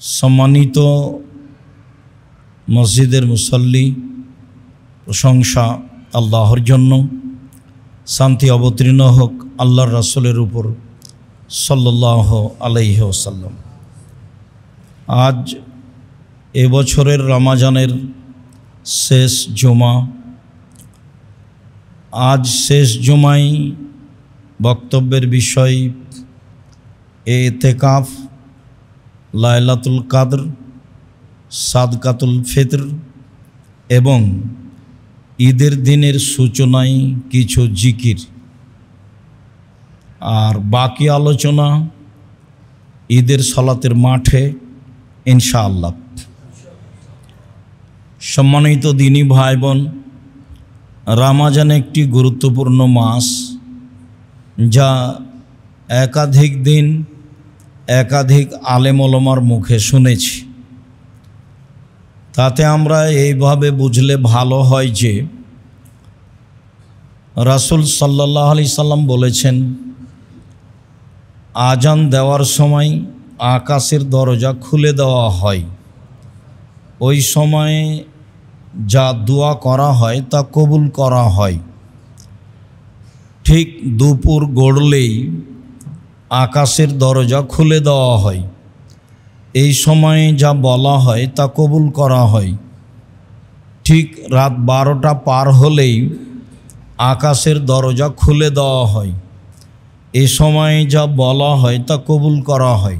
सम्मानित मस्जिदेर मुसल्ली प्रशंसा आल्लाहर जन्य शांति अवतीर्ण होक आल्लाहर रसूलेर ऊपर सल्लल्लाहु आलैहि वसल्लम। आज ए बछरेर रमजानेर शेष जुमा। आज शेष जुमाय बक्तव्येर विषय एतेकाफ, लाइलातुल कद्र, सादकातुल फितर एवं ईदेर दिनेर सूचनाय किछु जिकिर और बाकी आलोचना ईदेर सलातेर माठे इनशाआल्लाह। सम्मानित दिनी भाई बोन, रमजान एकटी गुरुत्वपूर्ण मास जा एकाधिक दिन एकाधिक आलेम ओलामार मुखे शुनेछि। ताते आमरा एइभावे बुझले भालो हय जे रसूल सल्लल्लाहु आलैहि साल्लाम बोलेछेन आजान देवार समय आकाशेर दरजा खुले देवा हय, ओई समय जा दुआ करा हय ता कबुल करा हय। ठीक दुपुर गड़लेई आकाशेर दरजा खुले देवा हय, এই সময়ে যা বলা হয় তা কবুল করা হয়। ঠিক রাত 12টা পার হলেই আকাশের দরজা খুলে দেওয়া হয়, এই সময়ে যা বলা হয় তা কবুল করা হয়।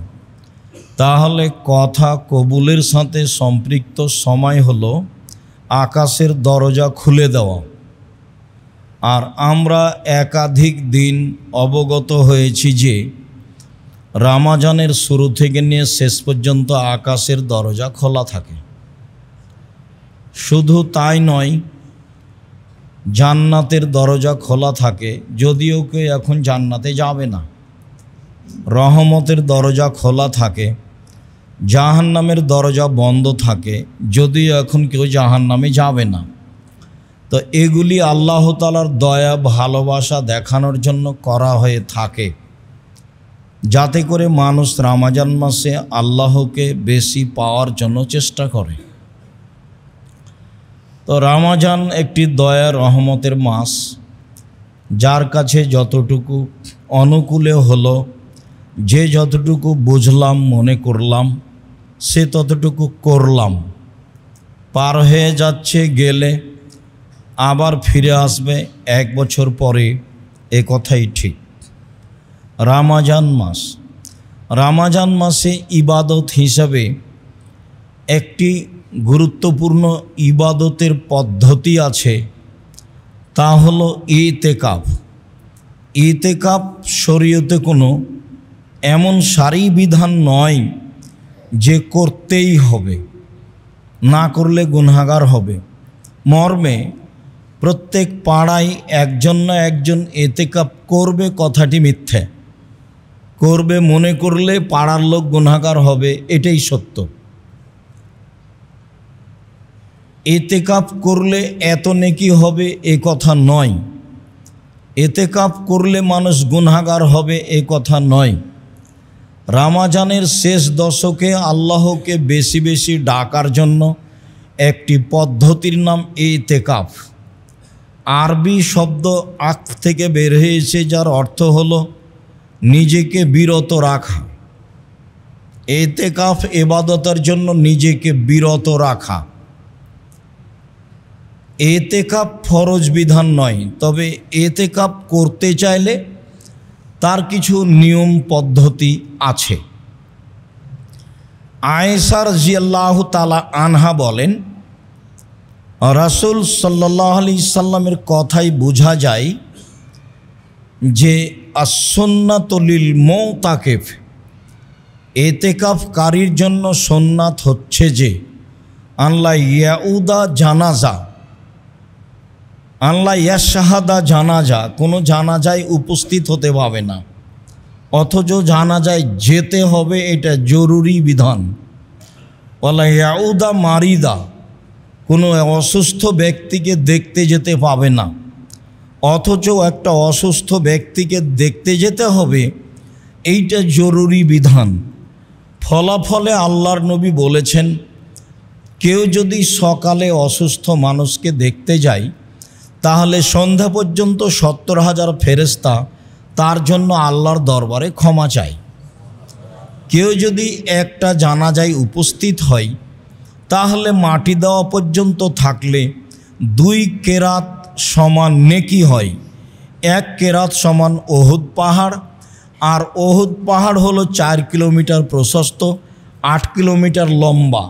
তাহলে কথা কবুলের সাথে সম্পৃক্ত সময় হলো আকাশের দরজা খুলে দেওয়া। আর আমরা একাধিক দিন অবগত হয়েছি যে रमजानेर शुरू थेके निये शेष पर्यन्त आकाशेर दरजा खोला थाके। शुधु ताई नय, जान्नातेर दरजा खोला थाके, यदिओ केउ एखन जान्नाते जाबे ना। रहमतेर दरजा खोला थाके, जाहान्नामेर दरजा बंद थाके, यदिओ एखन केउ जाहान्नामे जाबे ना। तो एगुली आल्लाह ताआलार दया भालोबासा देखानोर जन्य करा हये थाके, जाते करे मानुष रमजान मासे आल्लाह के बेशी पाওয়ার জন্য চেষ্টা করে। तो रमजान एकटी दया रहमतेर मास, जार काछे যতটুকু अनुकूले हलो, जे যতটুকু बुझलाम मने करलाम से ततटुकु करलाम, पार हये जाच्छे गेले आबार फिरे आसबे एक बछर परे, ए कथाई ठीक। रमजान मासे इबादत हिसाबे एकटी गुरुत्वपूर्ण इबादतेर पद्धति आछे, ता हलो इतेकाफ। इतेकाफ शरियते कोनो एमन सारी विधान नय जे करतेई होबे, ना करले गुनाहगार होबे। मर्मे प्रत्येक पाड़ाय एकजन ना एकजन इतेकाफ करबे कथाटी मिथ्या। करबे मने करले पाड़ार लोक गुनाहगार होबे, एटाई सत्य। इतेकाफ करले एत नेकी होबे ए कथा नय, इतेकाफ करले मानुष गुनाहगार होबे ए कथा नय। रमजानेर शेष दशके आल्लाहके बेशी बेशी डाकार जन्य एकटी पद्धतिर नाम इतेकाफ। आरबी शब्द आक थेके बेर हयेछे, जार अर्थ हलो निजेके बिरत राखा। एतेकाफ इबादतेर जन्य निजेके बिरत राखा। एतेकाफ फरज विधान नय, तबे एतेकाफ करते चाइले तार किछु नियम पद्धति आछे। आयशा रादियाल्लाहु ताआला आनहा बोलेन, रसूल सल्लल्लाहु आलैहि साल्लामेर कथाय बोझा जाय जे আসুন্নাতু লিল মুতাকিফ, এতেকাফকারীর জন্য সুন্নাত হচ্ছে যে আল্লাহ ইয়াউদা জানাজা, আল্লাহ ইয়াশহাদা জানাজা, কোনো জানাজায় উপস্থিত হতে পাবে না, অথচ জানাজায় যেতে হবে, এটা জরুরি বিধান। ওয়ালা ইয়াউদা মারিদা, কোনো অসুস্থ ব্যক্তিকে দেখতে যেতে পাবে না, অথচ একটা অসুস্থ ব্যক্তিকে দেখতে যেতে হবে, এইটা জরুরি বিধান। ফলাফলে আল্লাহর নবী বলেছেন, কেউ যদি সকালে অসুস্থ মানুষকে দেখতে যায় তাহলে সন্ধ্যা পর্যন্ত 70,000 ফেরেশতা তার জন্য আল্লাহর দরবারে ক্ষমা চায়। কেউ যদি একটা জানাজায় উপস্থিত হয় তাহলে মাটি দেওয়া পর্যন্ত থাকলে 2 কেরাত সমান নেকি হয়। 1 কেরাত সমান ওহুদ পাহাড়, আর ওহুদ পাহাড় হলো 4 কিলোমিটার প্রশস্ত, 8 কিলোমিটার লম্বা।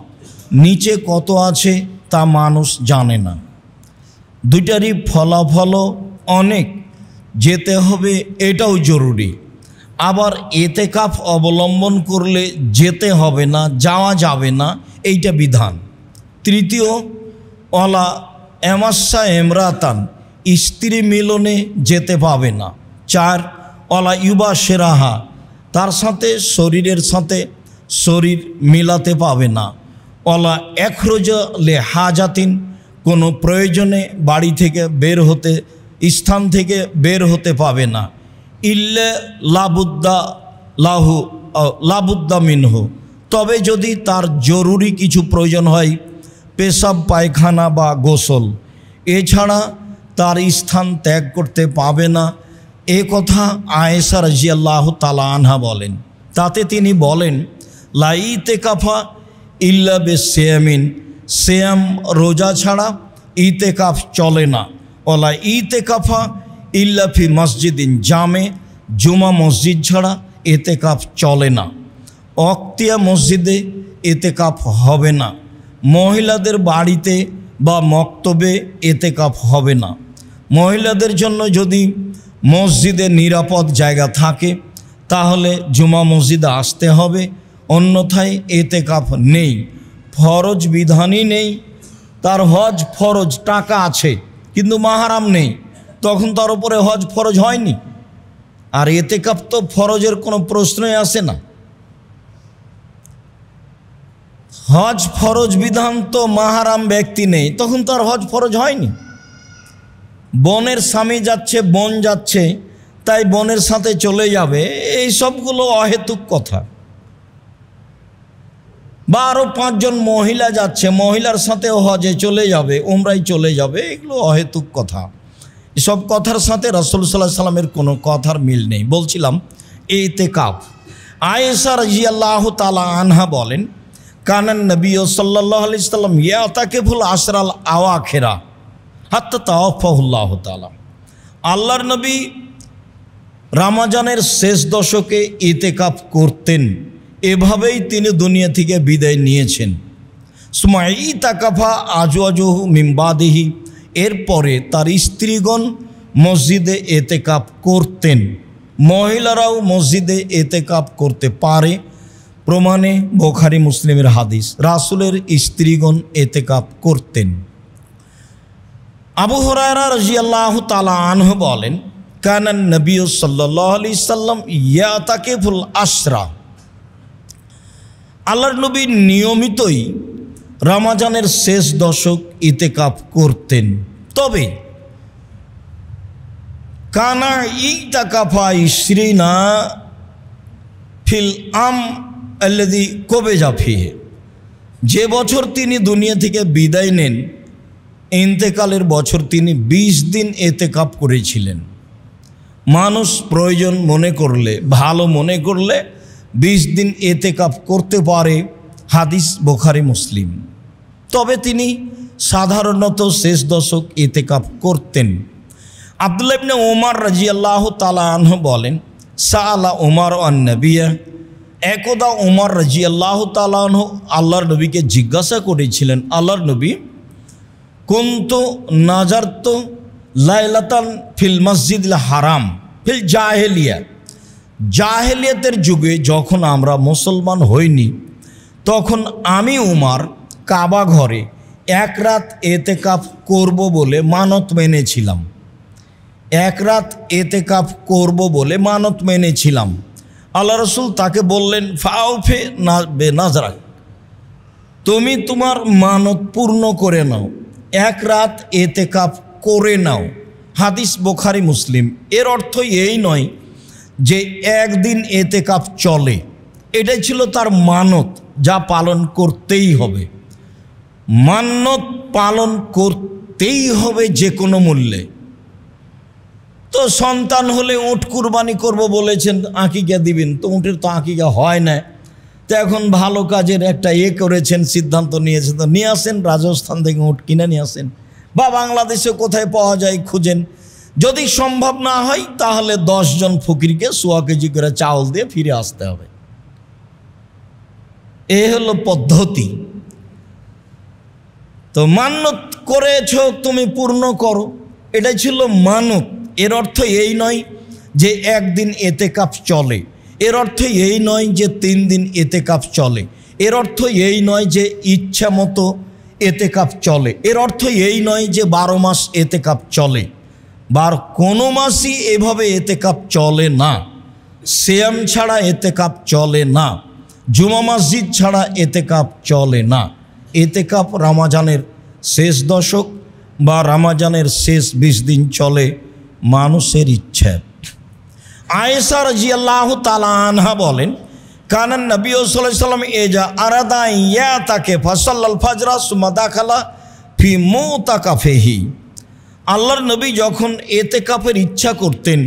নিচে কত আছে তা মানুষ জানে না। দুইটারই ফলাফলও অনেক, যেতে হবে এটাও জরুরি। আবার এতেকাফ অবলম্বন করলে যেতে হবে না, যাওয়া যাবে না, এইটা বিধান। তৃতীয়, ওয়ালা এমাসা এমরাতান, স্ত্রী মিলনে যেতে পাবে না। 4, ওয়ালা ইউবা সেরাহা, তার সাথে শরীরের সাথে শরীর মিলাতে পাবে না। ওয়ালা একরোজা লে হাজাতিন, কোনো প্রয়োজনে বাড়ি থেকে বের হতে, স্থান থেকে বের হতে পাবে না। ইল্লে লাবুদ্দা মিনহু, তবে যদি তার জরুরি কিছু প্রয়োজন হয়, পেশাব পায়খানা বা গোসল, এছাড়া তার স্থান ত্যাগ করতে পাবে না। এ কথা আয়েশা রাদিয়াল্লাহু তাআলা আনহা বলেন। তাতে তিনি বলেন, লা ইতেকাফা ইল্লা বিসিয়ামিন, সিয়াম রোজা ছাড়া ইতেকাফ চলে না। ওলা ইতেকাফা ইল্লা ফি মসজিদিন জামে, জুমা মসজিদ ছাড়া এতেকাফ চলে না। অক্তিয়া মসজিদে এতেকাফ হবে না। মহিলাদের বাড়িতে বা মক্তবে এতেকাফ হবে না। মহিলাদের জন্য যদি মসজিদে নিরাপদ জায়গা থাকে তাহলে জুমা মসজিদে আসতে হবে, অন্যথায় এতেকাফ নেই। ফরজ বিধানই নেই। তার হজ ফরজ, টাকা আছে কিন্তু মাহারাম নেই, তখন তার উপরে হজ ফরজ হয়নি। আর এতেকাফ তো ফরজের কোনো প্রশ্নই আসে না। হজ ফরজ বিধান তো মাহারাম ব্যক্তি নেই, তখন তার হজ ফরজ হয়নি। বোনের স্বামী যাচ্ছে, বোন যাচ্ছে, তাই বোনের সাথে চলে যাবে, এই সবগুলো অহেতুক কথা। বা আরও 5 জন মহিলা যাচ্ছে, মহিলার সাথেও হজে চলে যাবে, উমরায় চলে যাবে, এগুলো অহেতুক কথা। এসব কথার সাথে রাসূল সাল্লাল্লাহু আলাইহি ওয়াসাল্লামের কোনো কথার মিল নেই। বলছিলাম ইতিকাফ। আয়েশা রাদিয়াল্লাহু তাআলা আনহা বলেন, কানান নবী সাল্লাল্লাহু আলাইহি ওয়াসাল্লাম ইয়াতাকিফুল আশরাল আওয়াখিরা হাত্তা তাওয়াফাহুল্লাহু তাআলা। আল্লাহর নবী রমজানের শেষ দশকে ইতিকাফ করতেন, এভাবেই তিনি দুনিয়া থেকে বিদায় নিয়েছেন। সুমা ইতাকাফা আজওয়াজুহু মিন বাদিহি, এরপরে তার স্ত্রীগণ মসজিদে এতেকাফ করতেন। মহিলারাও মসজিদে এতেকাফ করতে পারে, প্রমাণে বুখারী মুসলিমের হাদিস। রাসূলের স্ত্রীগণ এতেকাফ করতেন। আবু হুরায়রা রাদিয়াল্লাহু তাআলা আনহু বলেন, কানান নবী সাল্লাল্লাহু আলাইহি সাল্লাম ইয়াতাকিফুল আশরা, আল্লাহর নবী নিয়মিতই রমজানের শেষ দশক ইতেকাফ করতেন। তবে কানা ইতাকাফা ইশরিনা ফিল আম আল্লাযী কুবিজা ফিহি, যে বছর তিনি দুনিয়া থেকে বিদায় নেন, ইন্তেকালের বছর তিনি 20 দিন এতেকাফ করেছিলেন। মানুষ প্রয়োজন মনে করলে, ভালো মনে করলে 20 দিন এতেকাফ করতে পারে, হাদিস বুখারী মুসলিম। তবে তিনি সাধারণত শেষ দশক এতেকাফ করতেন। আব্দুল্লাহ ইবনে ওমর রাদিয়াল্লাহু তাআলা আনহু বলেন, সাআলা ওমর আন নবিয়া, একদা ওমর রাদিয়াল্লাহু তাআলা আনহু আল্লাহর নবীকে জিজ্ঞাসা করেছিলেন, আল্লাহর নবী, কুনতু নাজারতু লাইলাতান ফিল মসজিদিল হারাম ফিল জাহেলিয়া, জাহেলিয়াতের যুগে যখন আমরা মুসলমান হইনি, তখন আমি উমর কাবা ঘরে 1 রাত এতেকাফ করব বলে মানত মেনেছিলাম। 1 রাত এতেকাফ করব বলে মানত মেনেছিলাম। আল্লাহ রসুল তাকে বললেন, ফাউফে নাজরাক, তুমি তোমার মানত পূর্ণ করে নাও, 1 রাত এতেকাফ করে নাও। হাদিস বুখারী মুসলিম। এর অর্থ এই নয় যে একদিন এতেকাফ চলে, এটাই ছিল তার মানত, যা পালন করতেই হবে। মানত পালন করতেই হবে যে কোনো মূল্যে। তো সন্তান হলে উট কুরবানি করব বলেছেন, আকিকা দিবেন, তো উটের তো আকিকা হয় না। তো এখন ভালো কাজের একটা করেছেন, সিদ্ধান্ত নিয়েছেন, তো নিয়ে আসেন রাজস্থান থেকে উট কিনে নিয়ে আসেন, বা বাংলাদেশে কোথায় পাওয়া যায় খুঁজেন। যদি সম্ভব না হয় তাহলে 10 জন ফকিরকে 1.25 কেজি করে চাউল দিয়ে ফিরে আসতে হবে। এ হলো পদ্ধতি। তো মানত করেছ তুমি পূর্ণ করো, এটাই ছিল মানত। এর অর্থ এই নয় যে একদিন এতেকাফ চলে, এর অর্থ এই নয় যে 3 দিন এতেকাফ চলে, এর অর্থ এই নয় যে ইচ্ছা মতো এতেকাফ চলে, এর অর্থ এই নয় যে 12 মাস এতেকাফ চলে। কোনো মাসই এভাবে এতেকাফ চলে না। সিয়াম ছাড়া এতেকাফ চলে না, জুমা মসজিদ ছাড়া এতেকাফ চলে না। এতেকাফ রমজানের শেষ দশক বা রমজানের শেষ 20 দিন চলে মানুষের ইচ্ছা। আয়েশা রাদিয়াল্লাহু তাআলা আনহা বলেন, কানান নবী সাল্লাল্লাহু আলাইহি ওয়াসাল্লাম এজা আরাদা ইয়াতাকে ফাসাল্লাল ফাজরা সুম্মা দাখালা ফি মুতাকাফিহি। আল্লাহর নবী যখন এতেকাফের ইচ্ছা করতেন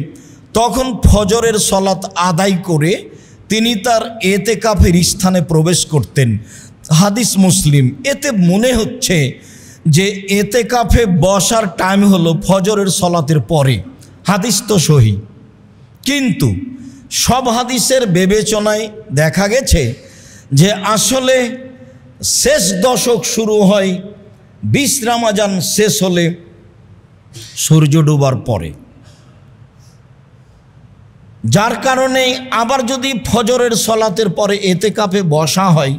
তখন ফজরের সালাত আদায় করে তিনি তার এতেকাফের স্থানে প্রবেশ করতেন। হাদিস মুসলিম। এতে মনে হচ্ছে যে এতেকাফে বসার টাইম হলো ফজরের সালাতের পরে। হাদিস তো সহি, কিন্তু সব হাদিসের বিবেচনায় দেখা গেছে যে আসলে শেষ দশক শুরু হয় 20 রমজান শেষ হলে সূর্য ডোবার পরে। যার কারণে আবার যদি ফজরের সালাতের পরে এতেকাফে বসা হয়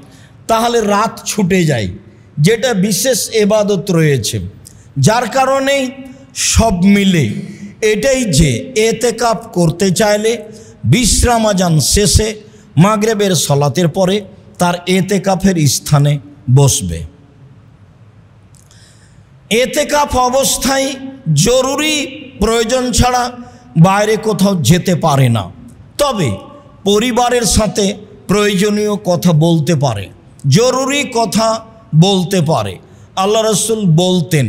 তাহলে রাত ছুটে যায়, যেটা বিশেষ ইবাদত রয়েছে। যার কারণে সব মিলে এটাই যে এতেকাফ করতে চাইলে 20 রমজান শেষে মাগরিবের সালাতের পরে তার এতেকাফের স্থানে বসবে। এতেকাফ অবস্থায় জরুরি প্রয়োজন ছাড়া বাইরে কোথাও যেতে পারে না, তবে পরিবারের সাথে প্রয়োজনীয় কথা বলতে পারে, জরুরি কথা বলতে পারে। আল্লাহ রাসূল বলতেন,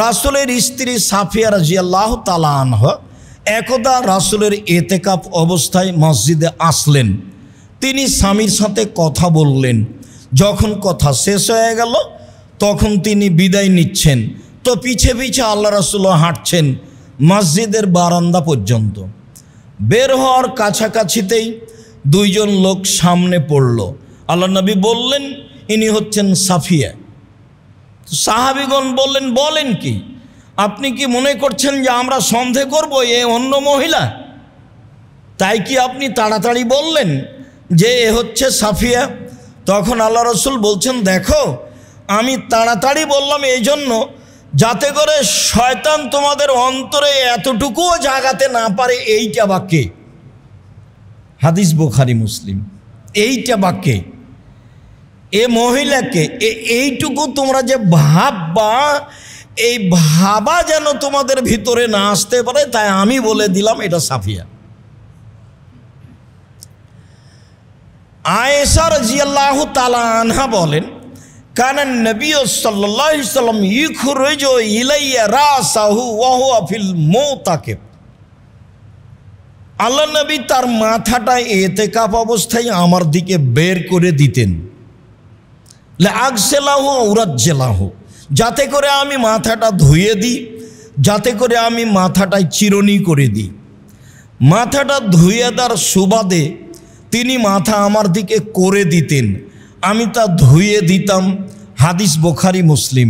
রাসূলের স্ত্রী সাফিয়া রাদিয়াল্লাহু তাআলা আনহা একদা রাসূলের এতেকাফ অবস্থায় মসজিদে আসলেন। তিনি স্বামীর সাথে কথা বললেন। যখন কথা শেষ হয়ে গেল তখন তিনি বিদায় নিচ্ছেন, তো পিছে পিছে আল্লাহ রাসূলও হাঁটছেন মসজিদের বারান্দা পর্যন্ত। বের হওয়ার কাছাকাছিতেই 2 জন লোক সামনে পড়ল। আল্লাহ নবী বললেন, ইনি হচ্ছেন সাফিয়া। সাহাবীগণ বললেন, বলেন কি? আপনি কি মনে করছেন যে আমরা সন্দেহ করব এ অন্য মহিলা? তাই কি আপনি তাড়াতাড়ি বললেন যে এ হচ্ছে সাফিয়া? তখন আল্লাহ রাসূল বলছেন, দেখো আমি তাড়াতাড়ি বললাম এই জন্য যাতে করে শয়তান তোমাদের অন্তরে এতটুকুও জাগাতে না পারে। এইটা বাক্যে, হাদিস বুখারী মুসলিম, এইটা বাক্যে এ মহিলাকে এইটুকু তোমরা যে ভাববা, এই ভাবা যেন তোমাদের ভিতরে না আসতে পারে, তাই আমি বলে দিলাম এটা সাফিয়া। আয়েশা রাদিয়াল্লাহু তাআলা আনহা বলেন, কানান নবী সাল্লাল্লাহু আলাইহি ওয়াসাল্লাম ইখরুজু ইলাইয়া রাসাহু ওয়া হুয়া ফিল মুতাকিব। আল্লাহ নবী তার মাথাটা এতেকাফ অবস্থায় আমার দিকে বের করে দিতেন, লাগসেলাহু উরাজ্জেলাহু, যাতে করে আমি মাথাটা ধুয়ে দিই, যাতে করে আমি মাথাটায় চিরুনি করে দিই। মাথাটা ধুয়ে দেওয়ার সুবাদে তিনি মাথা আমার দিকে করে দিতেন, আমি তা ধুয়ে দিতাম। হাদিস বুখারী মুসলিম।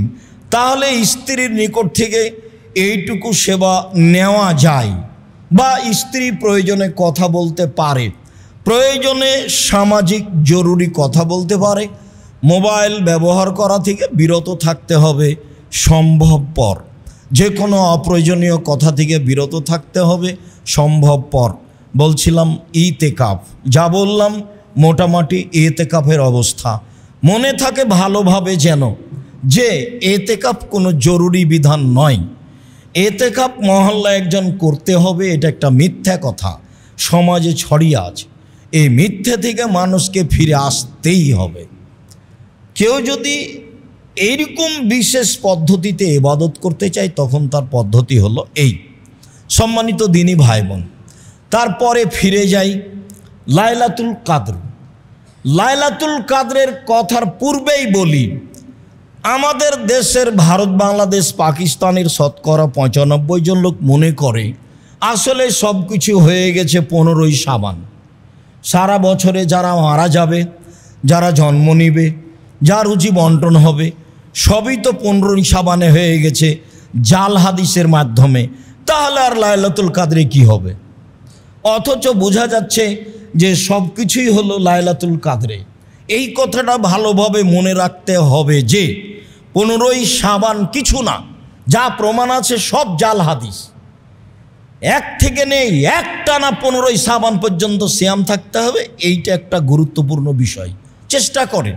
তাহলে স্ত্রীর নিকট থেকে এইটুকু সেবা নেওয়া যায়, বা স্ত্রী প্রয়োজনে কথা বলতে পারে, প্রয়োজনে সামাজিক জরুরি কথা বলতে পারে। মোবাইল ব্যবহার করা থেকে বিরত থাকতে হবে সম্ভবপর, যে কোনো অপ্রয়োজনীয় কথা থেকে বিরত থাকতে হবে সম্ভবপর। বলছিলাম ইতেকাফ, যা বললাম মোটামুটি এতেকাফের অবস্থা। মনে থাকে ভালোভাবে যেন যে এতেকাফ কোনো জরুরি বিধান নয়। এতেকাফ মহল্লা একজন করতে হবে, এটা একটা মিথ্যা কথা সমাজে ছড়িয়ে আছে। এই মিথ্যে থেকে মানুষকে ফিরে আসতেই হবে। কেউ যদি এইরকম বিশেষ পদ্ধতিতে ইবাদত করতে চায় তখন তার পদ্ধতি হলো এই। সম্মানিত দিনী ভাই বোন, তারপরে ফিরে যাই লাইলাতুল কাদর। লাইলাতুল কাদরের কথার পূর্বেই বলি, আমাদের দেশের ভারত, বাংলাদেশ, পাকিস্তানের শতকরা 95 জন লোক মনে করে আসলে সব কিছু হয়ে গেছে 15ই শাবান। সারা বছরে যারা মারা যাবে, যারা জন্ম নিবে, যার রুজি বন্টন হবে, সবই তো 15ই শাবানে হয়ে গেছে জাল হাদিসের মাধ্যমে। তাহলে আর লাইলাতুল কাদরে কি হবে? অথচ বোঝা যাচ্ছে যে সব কিছুই হলো লাইলাতুল কাদরে। এই কথাটা ভালোভাবে মনে রাখতে হবে যে 15ই শাবান কিছু না, যা প্রমাণ আছে সব জাল হাদিস। এক থেকে নেই, একটানা 15ই শাবান পর্যন্ত সিয়াম থাকতে হবে, এইটা একটা গুরুত্বপূর্ণ বিষয়। চেষ্টা করেন।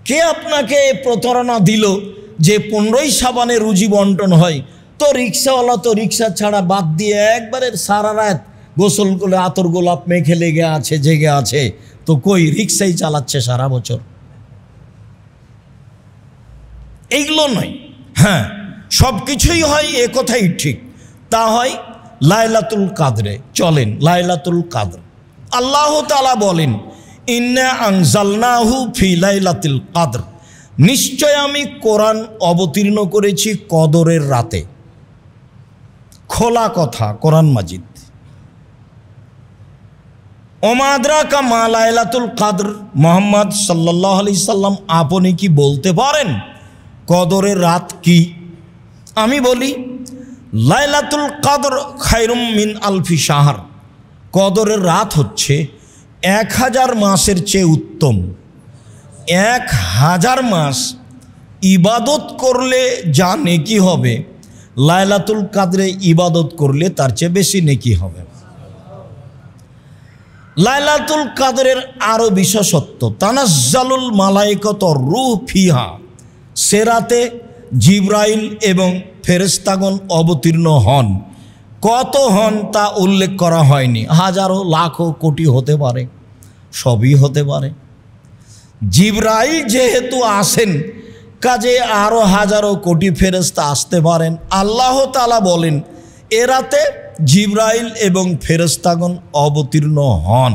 কে আপনাকে প্রতারণা দিল যে 15ই শাবানে রুজি বন্টন হয়? তো রিক্সাওয়ালা তো রিক্সা ছাড়া বাদ দিয়ে একবারে সারা রাত গোসল করে আতর গোলাপ মেখে লেগে আছে, জেগে আছে, তো কই রিক্সাই চালাচ্ছে সারা বছর। এইগুলো নয়। হ্যাঁ, সব কিছুই হয়, এ কথাই ঠিক। তা হয় লাইলাতুল কাদরে। চলেন লাইলাতুল কাদর। আল্লাহ তাআলা বলেন, ইন্না আনজালনাহু ফি লাইলাতুল কাদর, নিশ্চয় আমি কোরআন অবতীর্ণ করেছি কদরের রাতে। খোলা কথা, কোরআন মাজিদ। ওমা আদরাকা মা লাইলাতুল কাদর, মুহাম্মদ সাল্লাল্লাহু আলাইহি সাল্লাম আপনি কি বলতে পারেন কদরের রাত কি? আমি বলি, লাইলাতুল কাদর খায়রুম মিন আলফি শাহর, কদরের রাত হচ্ছে 1000 মাসের চেয়ে উত্তম। 1000 মাস ইবাদত করলে যা নেকি হবে, লাইলাতুল কাদরে ইবাদত করলে তার চেয়ে বেশি নেকি হবে। লাইলাতুল কাদরের আরো বিশেষত্ব, তানাজ্জালুল মালায়েকাত রূহ ফিহা, সে রাতে জিবরাইল এবং ফেরেশতাগণ অবতীর্ণ হন। কত হন তা উল্লেখ করা হয়নি, হাজারো লাখো কোটি হতে পারে, সবই হতে পারে। জিবরাইল যেহেতু আসেন, কাজে আরো হাজারো কোটি ফেরেশতা আসতে পারেন। আল্লাহ তাআলা বলেন, এ রাতে জিবরাইল এবং ফেরেশতাগণ অবতীর্ণ হন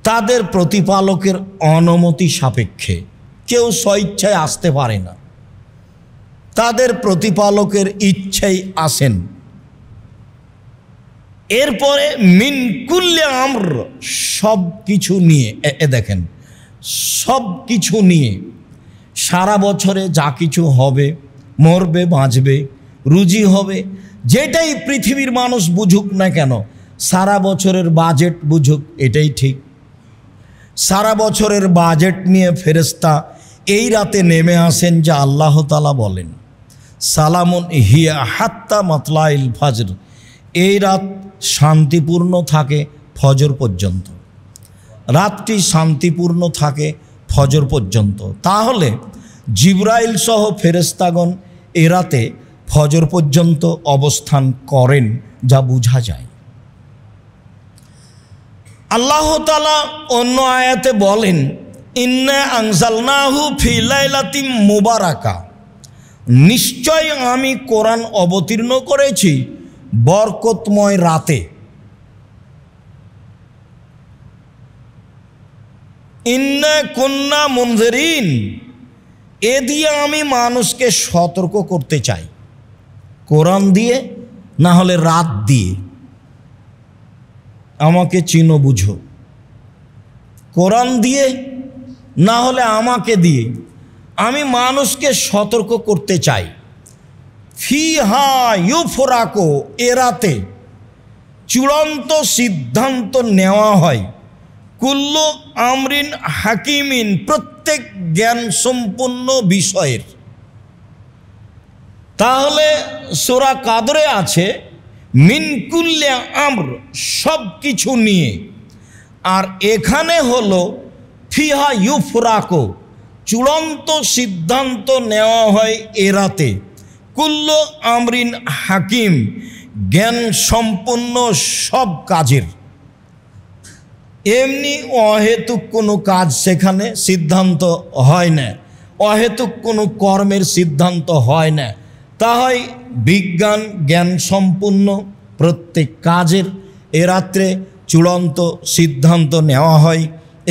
তাদের প্রতিপালকের অনুমতি সাপেক্ষে। কেউ স্বইচ্ছায় আসতে পারে না, তাদের প্রতিপালকের ইচ্ছাই আসেন। এরপরে মিন কুল্লি আমর, সব কিছু নিয়ে, দেখেন সব কিছু নিয়ে, সারা বছরে যা কিছু হবে, মরবে বাঁচবে, রুজি হবে, যেটাই পৃথিবীর মানুষ বুঝুক না কেন, সারা বছরের বাজেট বুঝুক, এটাই ঠিক। সারা বছরের বাজেট নিয়ে ফেরেশতা এই রাতে নেমে আসেন, যা আল্লাহ তাআলা বলেন, সালামুন হিয়া হাত্তা মাতলাইল ফজর, এই রাত শান্তিপূর্ণ থাকে ফজর পর্যন্ত। রাতটি শান্তিপূর্ণ থাকে ফজর পর্যন্ত। তাহলে জিবরাইল সহ ফেরেশতাগণ এ রাতে ফজর পর্যন্ত অবস্থান করেন, যা বোঝা যায়। আল্লাহ তাআলা অন্য আয়াতে বলেন, ইন্না আনজালনাহু ফি লাইলাতিন মুবারাকা, নিশ্চয় আমি কোরআন অবতীর্ণ করেছি বরকতময় রাতে। ইন্না কুন্না মুনজিরিন, এ দিয়ে আমি মানুষকে সতর্ক করতে চাই। কোরআন দিয়ে, না হলে রাত দিয়ে। আমাকে চিনো বুঝো। কোরআন দিয়ে, না হলে আমাকে দিয়ে আমি মানুষকে সতর্ক করতে চাই। ফিহা ইউফরাকো, এ রাতে চূড়ান্ত সিদ্ধান্ত নেওয়া হয়। কুল্লু আমরিন হাকিমিন, প্রত্যেক জ্ঞান সম্পন্ন বিষয়ের। তাহলে সূরা কাদরে আছে মিন কুল্লি আমর, সব কিছু নিয়ে। আর এখানে হলো ফিহা ইউফরাকো, চূড়ান্ত সিদ্ধান্ত নেওয়া হয় এ রাতে। কুল্লু আমরিন হাকিম, জ্ঞান সম্পন্ন সব কাজের। এমনি অহেতুক কোনো কাজ সেখানে সিদ্ধান্ত হয় না, অহেতুক কোনো কর্মের সিদ্ধান্ত হয় না। তা হয় বিজ্ঞান জ্ঞান সম্পূর্ণ প্রত্যেক কাজের এ রাত্রে চূড়ান্ত সিদ্ধান্ত নেওয়া হয়।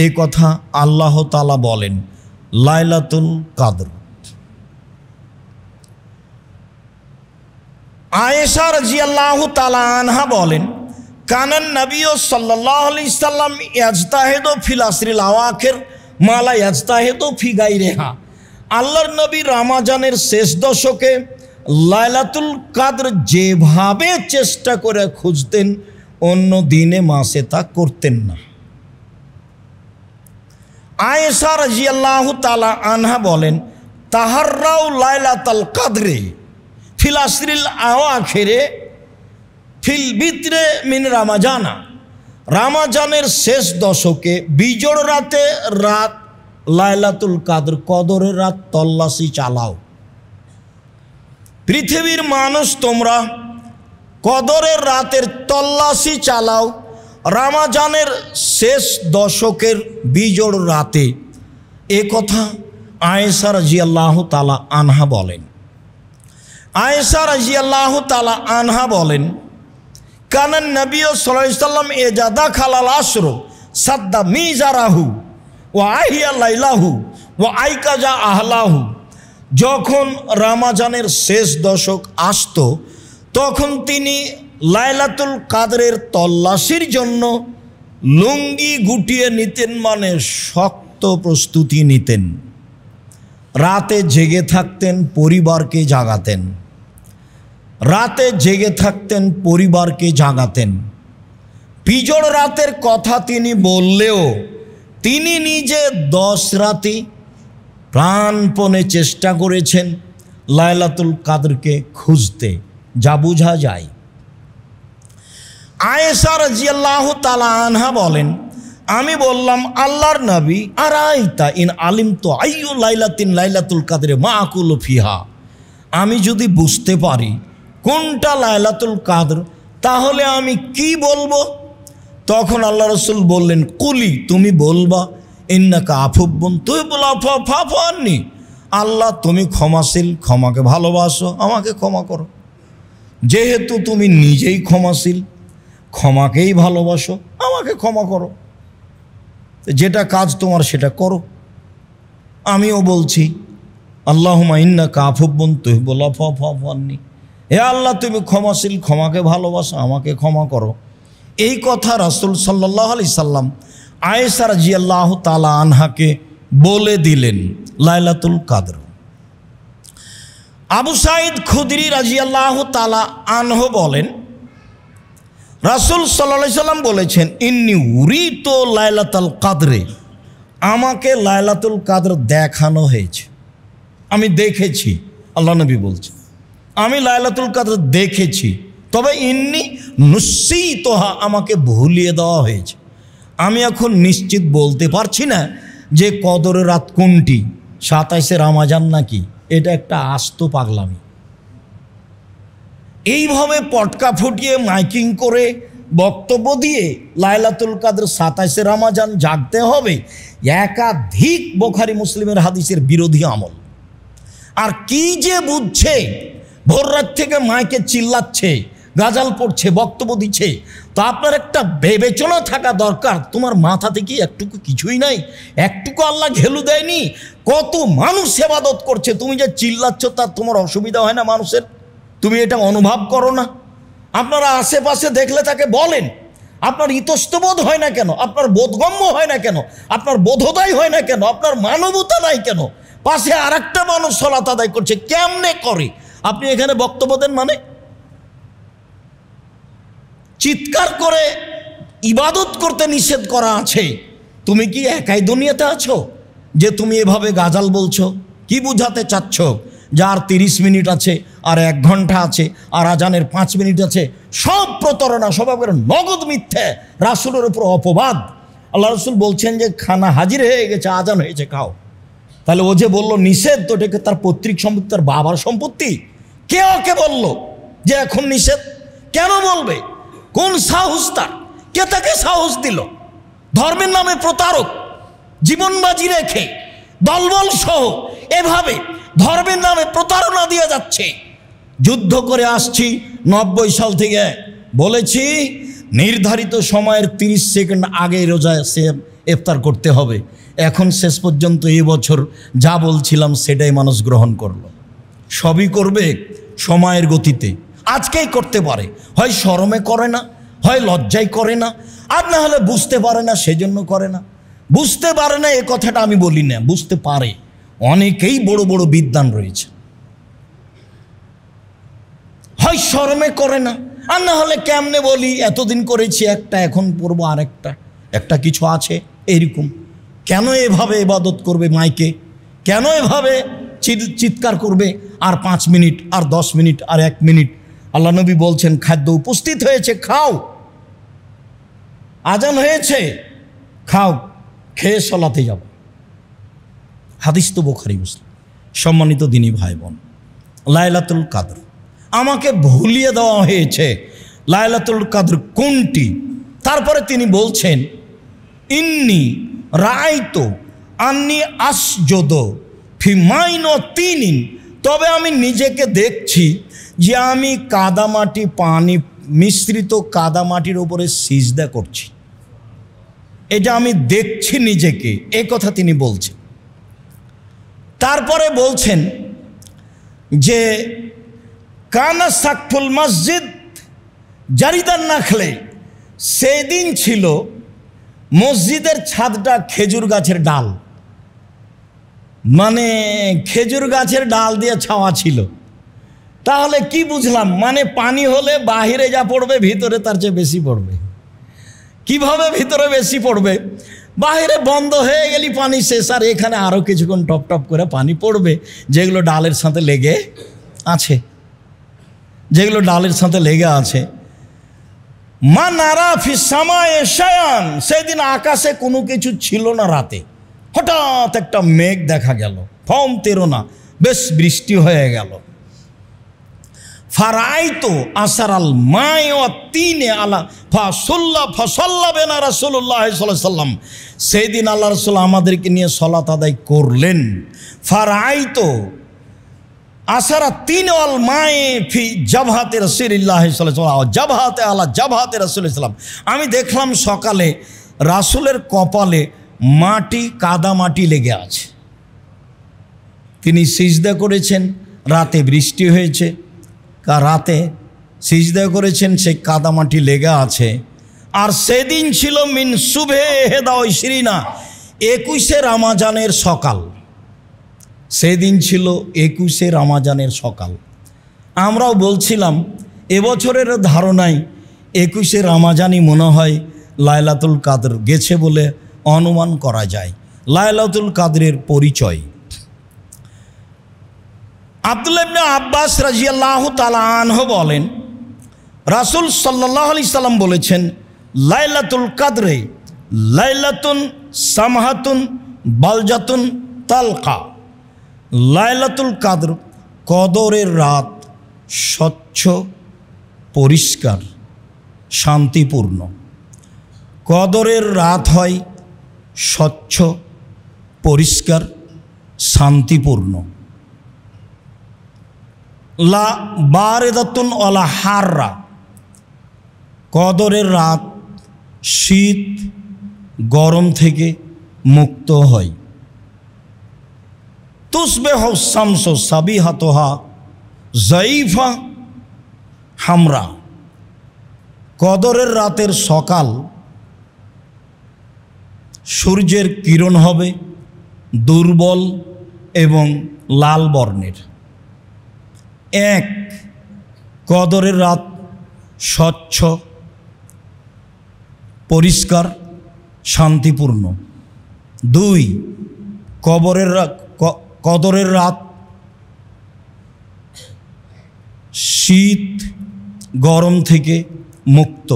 এই কথা আল্লাহ তাআলা বলেন লাইলাতুল কাদর। আয়েশা রাদিয়াল্লাহু তাআলা আনহা বলেন কানান নবী সাল্লাল্লাহু আলাইহি সাল্লাম ইয়াজতাহিদু ফিল আসরিল আওয়াখির মা লা ইয়াজতাহিদু ফি গায়রিহা। আল্লাহর নবী রমজানের শেষ দশকে লাইলাতুল কাদর যেভাবে চেষ্টা করে খুঁজতেন অন্য দিনে মাসে তা করতেন না। আয়েশা রাদিয়াল্লাহু তাআলা আনহা বলেন তাহাররাউ লাইলাতুল কাদরে ফিল আসরিল আওয়াখিরে ফিল বিত্রে মিন রমজানা। রমজানের শেষ দশকে বিজোড় রাতে রাত লাইলাতুল কাদর কদরের রাত তল্লাশি চালাও। পৃথিবীর মানুষ তোমরা কদরের রাতের তল্লাশি চালাও রমজানের শেষ দশকের বিজোড় রাতে। এ কথা আয়েশা রাদিয়াল্লাহু তাআলা আনহা বলেন। আয়েশা রাদিয়াল্লাহু তাআলা আনহা বলেন কানান নবী সাল্লাল্লাহু আলাইহি সাল্লাম এজাদা খালাল আশর সাদ্দা মিজারাহু ওয়া আহিয়া লাইলাহু ওয়া আইকাজা আহলাহু। যখন রমজানের শেষ দশক আসত তখন তিনি লাইলাতুল কাদরের তল্লাশির জন্য লুঙ্গি গুটিয়ে নিতেন, মানে শক্ত প্রস্তুতি নিতেন। রাতে জেগে থাকতেন, পরিবারকে জাগাতেন। রাতে জেগে থাকতেন, পরিবারকে জাগাতেন। বিজোড় রাতের কথা তিনি বললেও তিনি নিজে 10 রাতি প্রাণপণে চেষ্টা করেছেন লাইলাতুল কাদরকে খুঁজতে, যা বোঝা যায়। আয়েশা রাদিয়াল্লাহু তাআলা আনহা বলেন আমি বললাম আল্লাহর নবী আরাইতা ইন আলিমতু আইয়ু লাইলাতিন লাইলাতুল কাদরে মা আকুলু ফিহা। আমি যদি বুঝতে পারি কোনটা লাইলাতুল কাদর তাহলে আমি কি বলবো? তখন আল্লাহ রাসূল বললেন কুলি, তুমি বলবা ইন্নাকা আফুবুন তুহিব্বুল আফওয়া ফাফু আন্নি। আল্লাহ তুমি ক্ষমাশীল, ক্ষমাকে ভালোবাসো, আমাকে ক্ষমা করো। যেহেতু তুমি নিজেই ক্ষমাশীল, ক্ষমাকেই ভালোবাসো, আমাকে ক্ষমা করো। যেটা কাজ তোমার সেটা করো। আমিও বলছি আল্লাহুম্মা ইন্নাকা আফুবুন তুহিব্বুল আফওয়া ফাফু আন্নি। হে আল্লাহ তুমি ক্ষমাশীল, ক্ষমাকে ভালোবাসো, আমাকে ক্ষমা করো। এই কথা রাসূল সাল্লাল্লাহু আলাইহি সাল্লাম আয়েশা রাদিয়াল্লাহু তাআলা আনহাকে বলে দিলেন লাইলাতুল কাদর। আবু সাঈদ খুদরি রাদিয়াল্লাহু তাআলা আনহু বলেন রাসূল সাল্লাল্লাহু আলাইহি সাল্লাম বলেছেন ইন্নী উরিতু লাইলাতুল কাদরে, আমাকে লাইলাতুল কাদর দেখানো হয়েছে, আমি দেখেছি। আল্লাহ নবী বলছেন আমি লাইলাতুল কাদর দেখেছি, তবে ইন্নী নুসিতুহা, আমাকে ভুলিয়ে দেওয়া হয়েছে। আমি এখন নিশ্চিত বলতে পারছি না যে কদরের রাত কোনটি, 27 রমজান নাকি। এটা একটা আস্ত পাগলামি। এইভাবে পটকা ফুটিয়ে মাইকিং করে বক্তব্য দিয়ে লাইলাতুল কাদর 27 রমজান জাগতে হবে, একাধিক বুখারী মুসলিমের হাদিসের বিরোধী আমল। আর কি যে বুঝছে, ভোর রাত থেকে মাইকে চিল্লাচ্ছে, গাজাল পড়ছে, বক্তব্য দিচ্ছে। তো আপনার একটা বিবেচনা থাকা দরকার, তোমার মাথাতে কি একটুকু কিছুই নাই? একটুকু আল্লাহ ঘেলু দেয়নি? কত মানুষ ইবাদত করছে, তুমি যে চিল্লাচ্ছ তার তোমার অসুবিধা হয় না মানুষের? তুমি এটা অনুভব করো না? আপনারা আশেপাশে দেখলে তাকে বলেন, আপনার ইতস্তবোধ হয় না কেন? আপনার বোধগম্য হয় না কেন? আপনার বোধোদয় হয় না কেন? আপনার মানবতা নাই কেন? পাশে আর একটা মানুষ সালাত আদায় করছে, কেমনে করে আপনি এখানে বক্তব্য দেন? মানে চিৎকার করে ইবাদত করতে নিষেধ করা আছে, তুমি কি একাই দুনিয়াতে আছো যে তুমি এভাবে গাজাল বলছো? কি বুঝাতে চাচ্ছ? যার 30 মিনিট আছে, আর 1 ঘন্টা আছে, আর আজানের 5 মিনিট আছে, সব প্রতারণা, সব নগদ মিথ্যে, রাসূলের উপর অপবাদ। আল্লাহ রাসূল বলছেন যে খানা হাজির হয়ে গেছে, আজান হয়েছে, খাও। তাহলে ও যে বললো নিষেধ, তো এটাকে তার পৈতৃক সম্পত্তি, তার বাবার সম্পত্তি। কে ওকে বললো যে এখন নিষেধ? কেন বলবে? কোন সাহস তার? কে তাকে সাহস দিল ধর্মের নামে প্রতারক, জীবন বাজি রেখে দলবল সহ এভাবে ধর্মের নামে প্রতারণা দিয়ে যাচ্ছে। যুদ্ধ করে আসছি 90 সাল থেকে, বলেছি নির্ধারিত সময়ের 30 সেকেন্ড আগে রোজা ইফতার করতে হবে। এখন শেষ পর্যন্ত এই বছর যা বলছিলাম সেটাই মানুষ গ্রহণ করলো। সবই করবে সময়ের গতিতে, আজকেই করতে পারে, হয় শরমে করে না, হয় লজ্জায় করে না, আর না হলে বুঝতে পারে না সেজন্য করে না। বুঝতে পারে না এ কথাটা আমি বলি না, বুঝতে পারে, অনেকেই বড় বড় বিদ্বান রয়েছে। হয় শরমে করে না, আর না হলে কেমনে বলি এতদিন করেছি একটা, এখন পড়বো আরেকটা, একটা কিছু আছে এইরকম। কেন এভাবে ইবাদত করবে মাইকে? কেন এভাবে চিৎকার করবে? আর 5 মিনিট, আর 10 মিনিট, আর 1 মিনিট। আল্লাহ নবী বলছেন খাদ্য উপস্থিত হয়েছে, খাও। আজান হয়েছে, খাও, খেয়ে সলাতে যাব। হাদিস তো বুখারী মুসলিম। সম্মানিত দিনী ভাই বোন, লাইলাতুল কাদর আমাকে ভুলিয়ে দেওয়া হয়েছে লাইলাতুল কাদর কোনটি। তারপরে তিনি বলছেন ইন্নি রাআইতু আন্নি আসজুদ ফি মাইন তিনিন, তবে আমি নিজেকে দেখছি যে আমি কাদামাটি, পানি মিশ্রিত কাদামাটির উপরে সিজদা করছি। এটা আমি দেখছি নিজেকে, এ কথা তিনি বলছেন। তারপরে বলছেন যে কানা সাকফুল মসজিদ জারিদান নাখলে, সেদিন ছিল মসজিদের ছাদটা খেজুর গাছের ডাল, মানে খেজুর গাছের ডাল দিয়ে ছাওয়া ছিল। তাহলে কি বুঝলাম? মানে পানি হলে বাহিরে যা পড়বে ভিতরে তার চেয়ে বেশি পড়বে। কিভাবে ভিতরে বেশি পড়বে? বাহিরে বন্ধ হয়ে গেলি পানি শেষ, আর এখানে আরও কিছুক্ষণ টপ টপ করে পানি পড়বে, যেগুলো ডালের সাথে লেগে আছে, যেগুলো ডালের সাথে লেগে আছে। মা নারা ফিস সামায়ে শায়ান, সেদিন আকাশে কোনো কিছু ছিল না। রাতে হঠাৎ একটা মেঘ দেখা গেল, ফম তেরো না, বেশ বৃষ্টি হয়ে গেল। ফারাইতো আসারাল মায় তিনে আলা ফসল্লা বেনা রাসূলুল্লাহ সাল্লাল্লাহু আলাইহি সাল্লাম, সেদিন আল্লাহ রাসূল আমাদেরকে নিয়ে সালাত আদায় করলেন। ফারাইতো আসারা তিন আল মায়ে ফি জাবহাতে রাসূলুল্লাহ সাল্লাল্লাহু আলাইহি ওয়াসাল্লাম, জাবহাতে আলা জাবহাতে রাসূলুল্লাহ সাল্লাম, আমি দেখলাম সকালে রাসূলের কপালে মাটি, কাদা মাটি লেগে আছে। তিনি সিজদা করেছেন, রাতে বৃষ্টি হয়েছে, রাতে সিজদা করেছেন, সেই কাদামাটি লেগে আছে। আর সেদিন ছিল মিন সুবে হেদা ইশরিনা, 21শে রমজানের সকাল। সেদিন ছিল 21শে রমজানের সকাল। আমরাও বলছিলাম এবছরের ধারণায় 21শে রমজানই মনে হয় লাইলাতুল কাদর গেছে বলে অনুমান করা যায়। লাইলাতুল কাদরের পরিচয় আব্দুল্লাহ ইবনে আব্বাস রাদিয়াল্লাহু তাআলা আনহু বলেন, রাসূল সাল্লাল্লাহু আলাইহি সাল্লাম বলেছেন, লাইলাতুল কাদরে লাইলাতুন সামহাতুন বালজাতুন তালকা, লাইলাতুল কাদর কদরের রাত, স্বচ্ছ, পরিষ্কার, শান্তিপূর্ণ। কদরের রাত হয় স্বচ্ছ, পরিষ্কার, শান্তিপূর্ণ। লা বারেদাতুন ওয়ালা হাররা, কদরের রাত শীত গরম থেকে মুক্ত হয়। তুসবিহু শামসু সাবিহাতুহা যায়ফা হামরা, কদরের রাতের সকাল সূর্যের কিরণ হবে দুর্বল এবং লাল বর্ণের। এক, কদরের রাত স্বচ্ছ, পরিষ্কার, শান্তিপূর্ণ। দুই, কদরের রাত শীত গরম থেকে মুক্ত।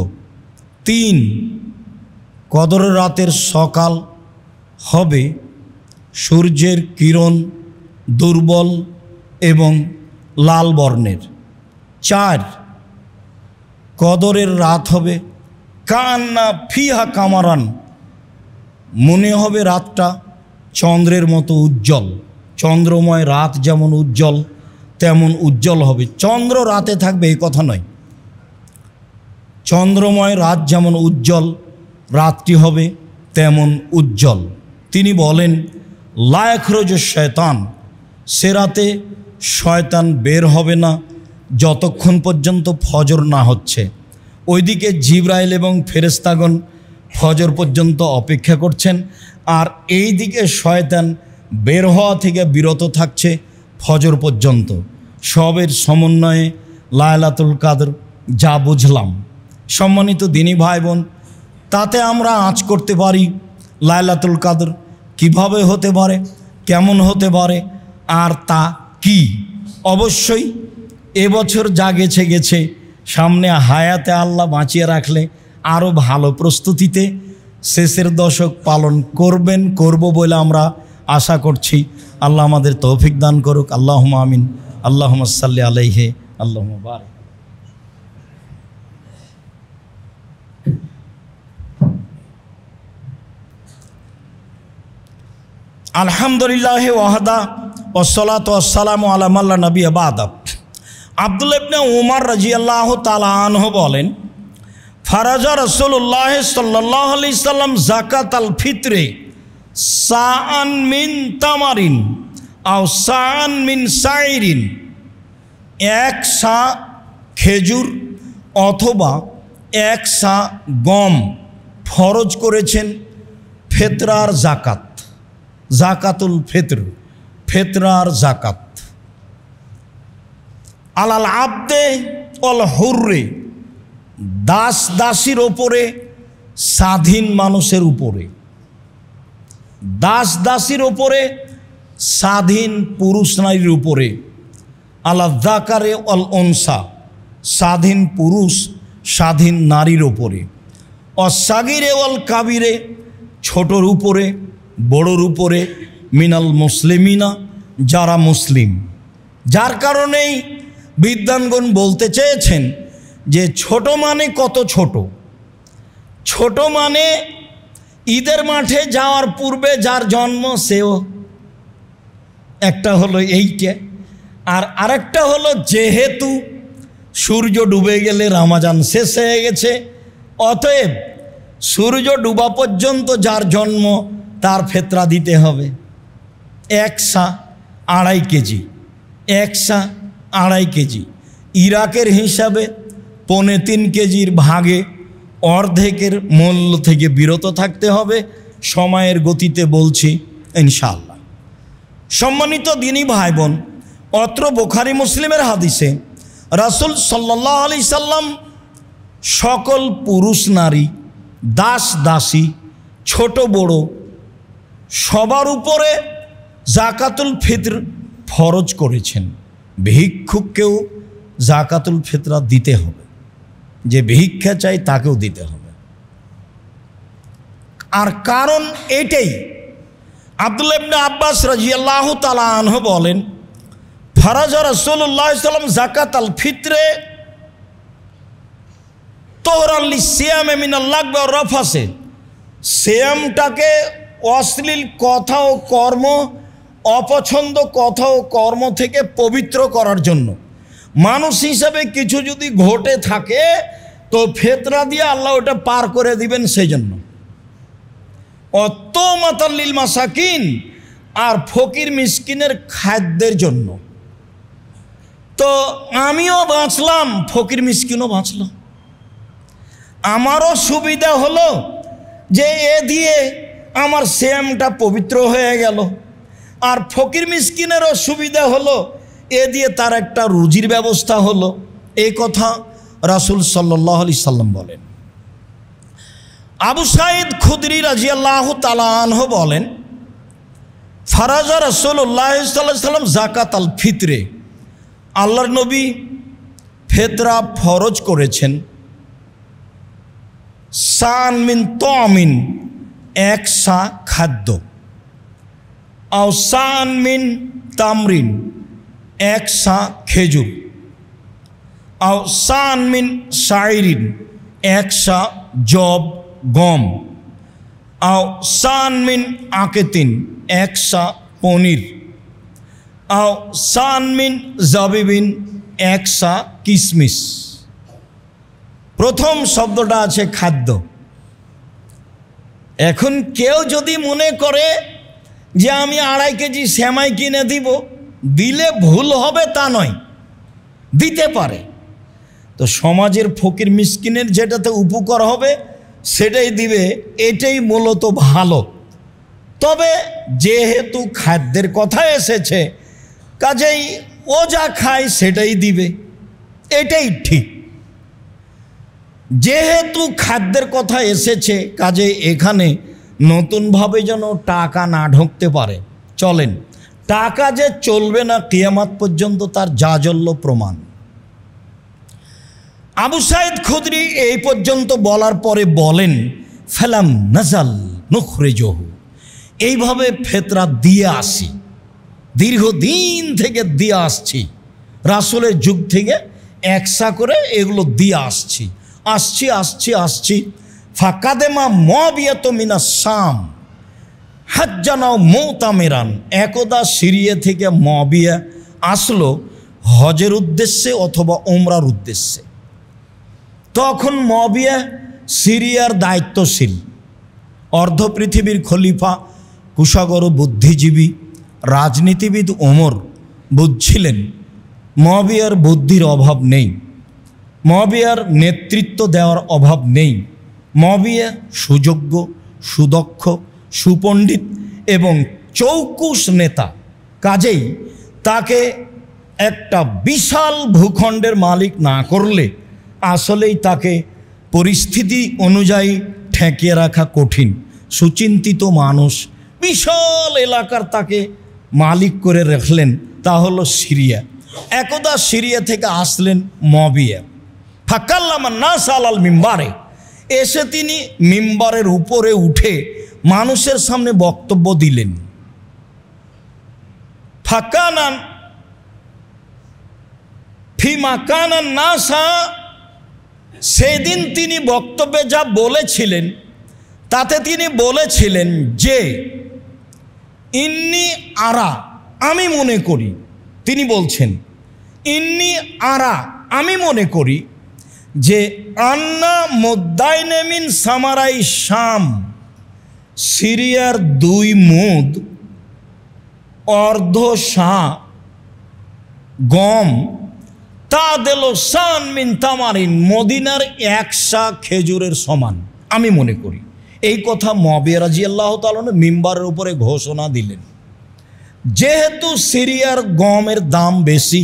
তিন, কদরের রাতের সকাল হবে সূর্যের কিরণ দুর্বল এবং লাল বর্ণের। চার, কদরের রাত হবে কান্না ফিহা কামারান মনে হবে রাতটা চন্দ্রের মতো উজ্জ্বল। চন্দ্রময় রাত যেমন উজ্জ্বল তেমন উজ্জ্বল হবে। চন্দ্র রাতে থাকবে এই কথা নয়, চন্দ্রময় রাত যেমন উজ্জ্বল রাতটি হবে তেমন উজ্জ্বল। তিনি বলেন লা ইয়াখরুজু শয়তান, সে রাতে শয়তান বের হবে না যতক্ষণ পর্যন্ত ফজর না হচ্ছে। ওইদিকে জিবরাইল এবং ফেরেশতাগণ ফজর পর্যন্ত অপেক্ষা করছেন, আর এই দিকে শয়তান বের হওয়া থেকে বিরত থাকছে ফজর পর্যন্ত। সবের সমন্বয়ে লায়লাতুল কাদর যা বুঝলাম। সম্মানিত দিনী ভাই বোন, তাতে আমরা আঁচ করতে পারি লায়লাতুল কাদর কিভাবে হতে পারে, কেমন হতে পারে, আর তা কি। অবশ্যই এবছর যা গেছে গেছে, সামনে হায়াতে আল্লাহ বাঁচিয়ে রাখলে আরও ভালো প্রস্তুতিতে শেষের দশক পালন করব বলে আমরা আশা করছি। আল্লাহ আমাদের তৌফিক দান করুক। আল্লাহুম্মা আমিন। আল্লাহুম্মা সাল্লি আলাইহি আল্লাহুম্মা বারিক। আলহামদুলিল্লাহ ওয়াহদা ওয়াসসালাতু ওয়াসসালামু আলা মান লা নাবিয়্যা বা'দা। আব্দুল্লাহ ইবনে উমর রাদিয়াল্লাহু তাআলা আনহু বলেন, ফারাজা রাসূলুল্লাহ সাল্লাল্লাহু আলাইহি সাল্লাম যাকাতাল ফিতরে সাআন মিন তামারিন আও সাআন মিন সাইরিন, এক সা খেজুর অথবা এক সা গম ফরজ করেছেন ফেতরার জাকাত, জাকাতুল ফিতর, ফেতরার জাকাত। আলাল আবদে অল হুররে, দাস দাসীর ওপরে, স্বাধীন মানুষের উপরে। দাস দাসীর ওপরে, স্বাধীন পুরুষ নারীর উপরে। আলা যাকারে অল উনসা, স্বাধীন পুরুষ স্বাধীন নারীর উপরে। অসাগিরে অল কাবিরে, ছোটর উপরে বড়োর উপরে। মিনাল মুসলিমিনা, যারা মুসলিম। যার কারণেই বিদ্বানগণ বলতে চেয়েছেন যে ছোট মানে কত ছোট? ছোট মানে ঈদের মাঠে যাওয়ার পূর্বে যার জন্ম সেও একটা হলো এইটা, আর আরেকটা হলো যেহেতু সূর্য ডুবে গেলে রমজান শেষ হয়ে গেছে, অতএব সূর্য ডুবা পর্যন্ত যার জন্ম তার ফেতরা দিতে হবে। এক সা 2.5 কেজি, এক সা 2.5 কেজি। ইরাকের হিসাবে 3.25 কেজির ভাগে অর্ধেকের মূল্য থেকে বিরত থাকতে হবে। সময়ের গতিতে বলছি ইনশাআল্লাহ। সম্মানিত দিনী ভাই বোন, অত্র বুখারী মুসলিমের হাদিসে রাসূল সাল্লাল্লাহু আলাইহি সাল্লাম সকল পুরুষ নারী, দাস দাসী, ছোট বড় সবার উপরে জাকাতুল ফিতর ফরজ করেছেন। ভিক্ষুককেও জাকাতুল ফিতরা দিতে হবে, যে ভিক্ষা চাই তাকেও দিতে হবে। আর কারণ এটাই, আব্দুল্লাহ ইবনে আব্বাস রাদিয়াল্লাহু তাআলা আনহু বলেন, ফারাজা রাসূলুল্লাহ সাল্লাল্লাহু আলাইহি ওয়াসাল্লাম যাকাতাল ফিতরে তোহরাল লিসিয়ামে মিনাল লাগব ওয়া রাফাসে, সিয়ামটাকে অশ্লীল কথা ও কর্ম, অপছন্দ কথা ও কর্ম থেকে পবিত্র করার জন্য। মানুষ হিসাবে কিছু যদি ঘটে থাকে তো ফেতরা দিয়ে আল্লাহ ওটা পার করে দিবেন, সেই জন্য। অত্তমাতাল্লিল মাসাকিন, আর ফকির মিসকিনের খাদ্যের জন্য। তো আমিও বাঁচলাম, ফকির মিসকিনও বাঁচল। আমারও সুবিধা হলো যে এ দিয়ে আমার সিয়ামটা পবিত্র হয়ে গেল, আর ফকির মিসকিনেরও সুবিধা হলো, এ দিয়ে তার একটা রুজির ব্যবস্থা হলো। এই কথা রাসূল সাল্লাল্লাহু আলাইহি সাল্লাম বলেন। আবু সাঈদ খুদরি রাদিয়াল্লাহু তাআলা আনহু বলেন, ফারাজা রাসূলুল্লাহ সাল্লাল্লাহু আলাইহি সাল্লাম যাকাতাল ফিতরে, আল্লাহর নবী ফেতরা ফরজ করেছেন। সান মিন তামিন, এক সা খাদ্য। আও সান মিন তামরিন, এক সা খেজুর। আও সান মিন সাইরিন, এক সা জব গম। আও সান মিন আকেতিন, 1 সা পনির, আও সান মিন জাবিবিন, 1 সা কিশমিশ। প্রথম শব্দটা আছে খাদ্য। এখন কেউ যদি মনে করে যে আমি 2.5 কেজি সেমাই কিনে দিব, দিলে ভুল হবে তা নয়, দিতে পারে। তো সমাজের ফকির মিসকিনের যেটাতে উপকার হবে সেটাই দিবে, এটাই মূলত ভালো। তবে যেহেতু খাদ্যের কথা এসেছে, কাজেই ও যা খায় সেটাই দিবে, এটাই ঠিক। যেহেতু খাদ্যের কথা এসেছে, কাজে এখানে নতুনভাবে যেন টাকা না ঢুকতে পারে। চলেন, টাকা যে চলবে না কিয়ামত পর্যন্ত তার জাজল্য প্রমাণ। আবু সাইদ খুদরি এই পর্যন্ত বলার পরে বলেন, ফালাম নাজাল নুখরিজহু, এইভাবে ফেতরা দিয়ে আসি, দীর্ঘদিন থেকে দিয়ে আসছি, রাসূলের যুগ থেকে একসা করে এগুলো দিয়ে আসছি। ফাকাদেমা মুআবিয়াত মিনাস শাম হাজ্জানাও মুতামিরান, একদা সিরিয়া থেকে মুআবিয়া আসলো হজের উদ্দেশ্যে অথবা উমরার উদ্দেশ্যে। তখন মুআবিয়া সিরিয়ার দায়িত্বশীল, অর্ধ পৃথিবীর খলিফা, কুশাগর বুদ্ধিজীবী রাজনীতিবিদ ওমর বুঝছিলেন মুআবিয়ার বুদ্ধির অভাব নেই, মুআবিয়ার নেতৃত্ব দেওয়ার অভাব নেই। মুআবিয়া সুযোগ্য, সুদক্ষ, সুপণ্ডিত এবং চৌকুশ নেতা, কাজেই তাকে একটা বিশাল ভূখণ্ডের মালিক না করলে আসলেই তাকে পরিস্থিতি অনুযায়ী ঠেকিয়ে রাখা কঠিন। সুচিন্তিত মানুষ, বিশাল এলাকার তাকে মালিক করে রাখলেন, তা হলো সিরিয়া। একদা সিরিয়া থেকে আসলেন মুআবিয়া, ফাকাল্লামান নাস আলাল মিম্বারে, এসে তিনি মিম্বারের উপরে উঠে মানুষের সামনে বক্তব্য দিলেন। ফাকানান ফিমাকানান নাসা, সেদিন তিনি বক্তব্যে যা বলেছিলেন তাতে তিনি বলেছিলেন যে ইন্নি আরা, আমি মনে করি, তিনি বলছেন ইন্নি আরা, আমি মনে করি যে আন্না মুদ্দাইনে মিন সামারাই শাম, সিরিয়ার 2 মুদ অর্ধ সা গম, তা দিল সান মিন তামারিন, মদিনার 1 সা খেজুরের সমান আমি মনে করি। এই কথা মুআবিয়া রাদিয়াল্লাহু তাআলা মিম্বারের উপরে ঘোষণা দিলেন। যেহেতু সিরিয়ার গমের দাম বেশি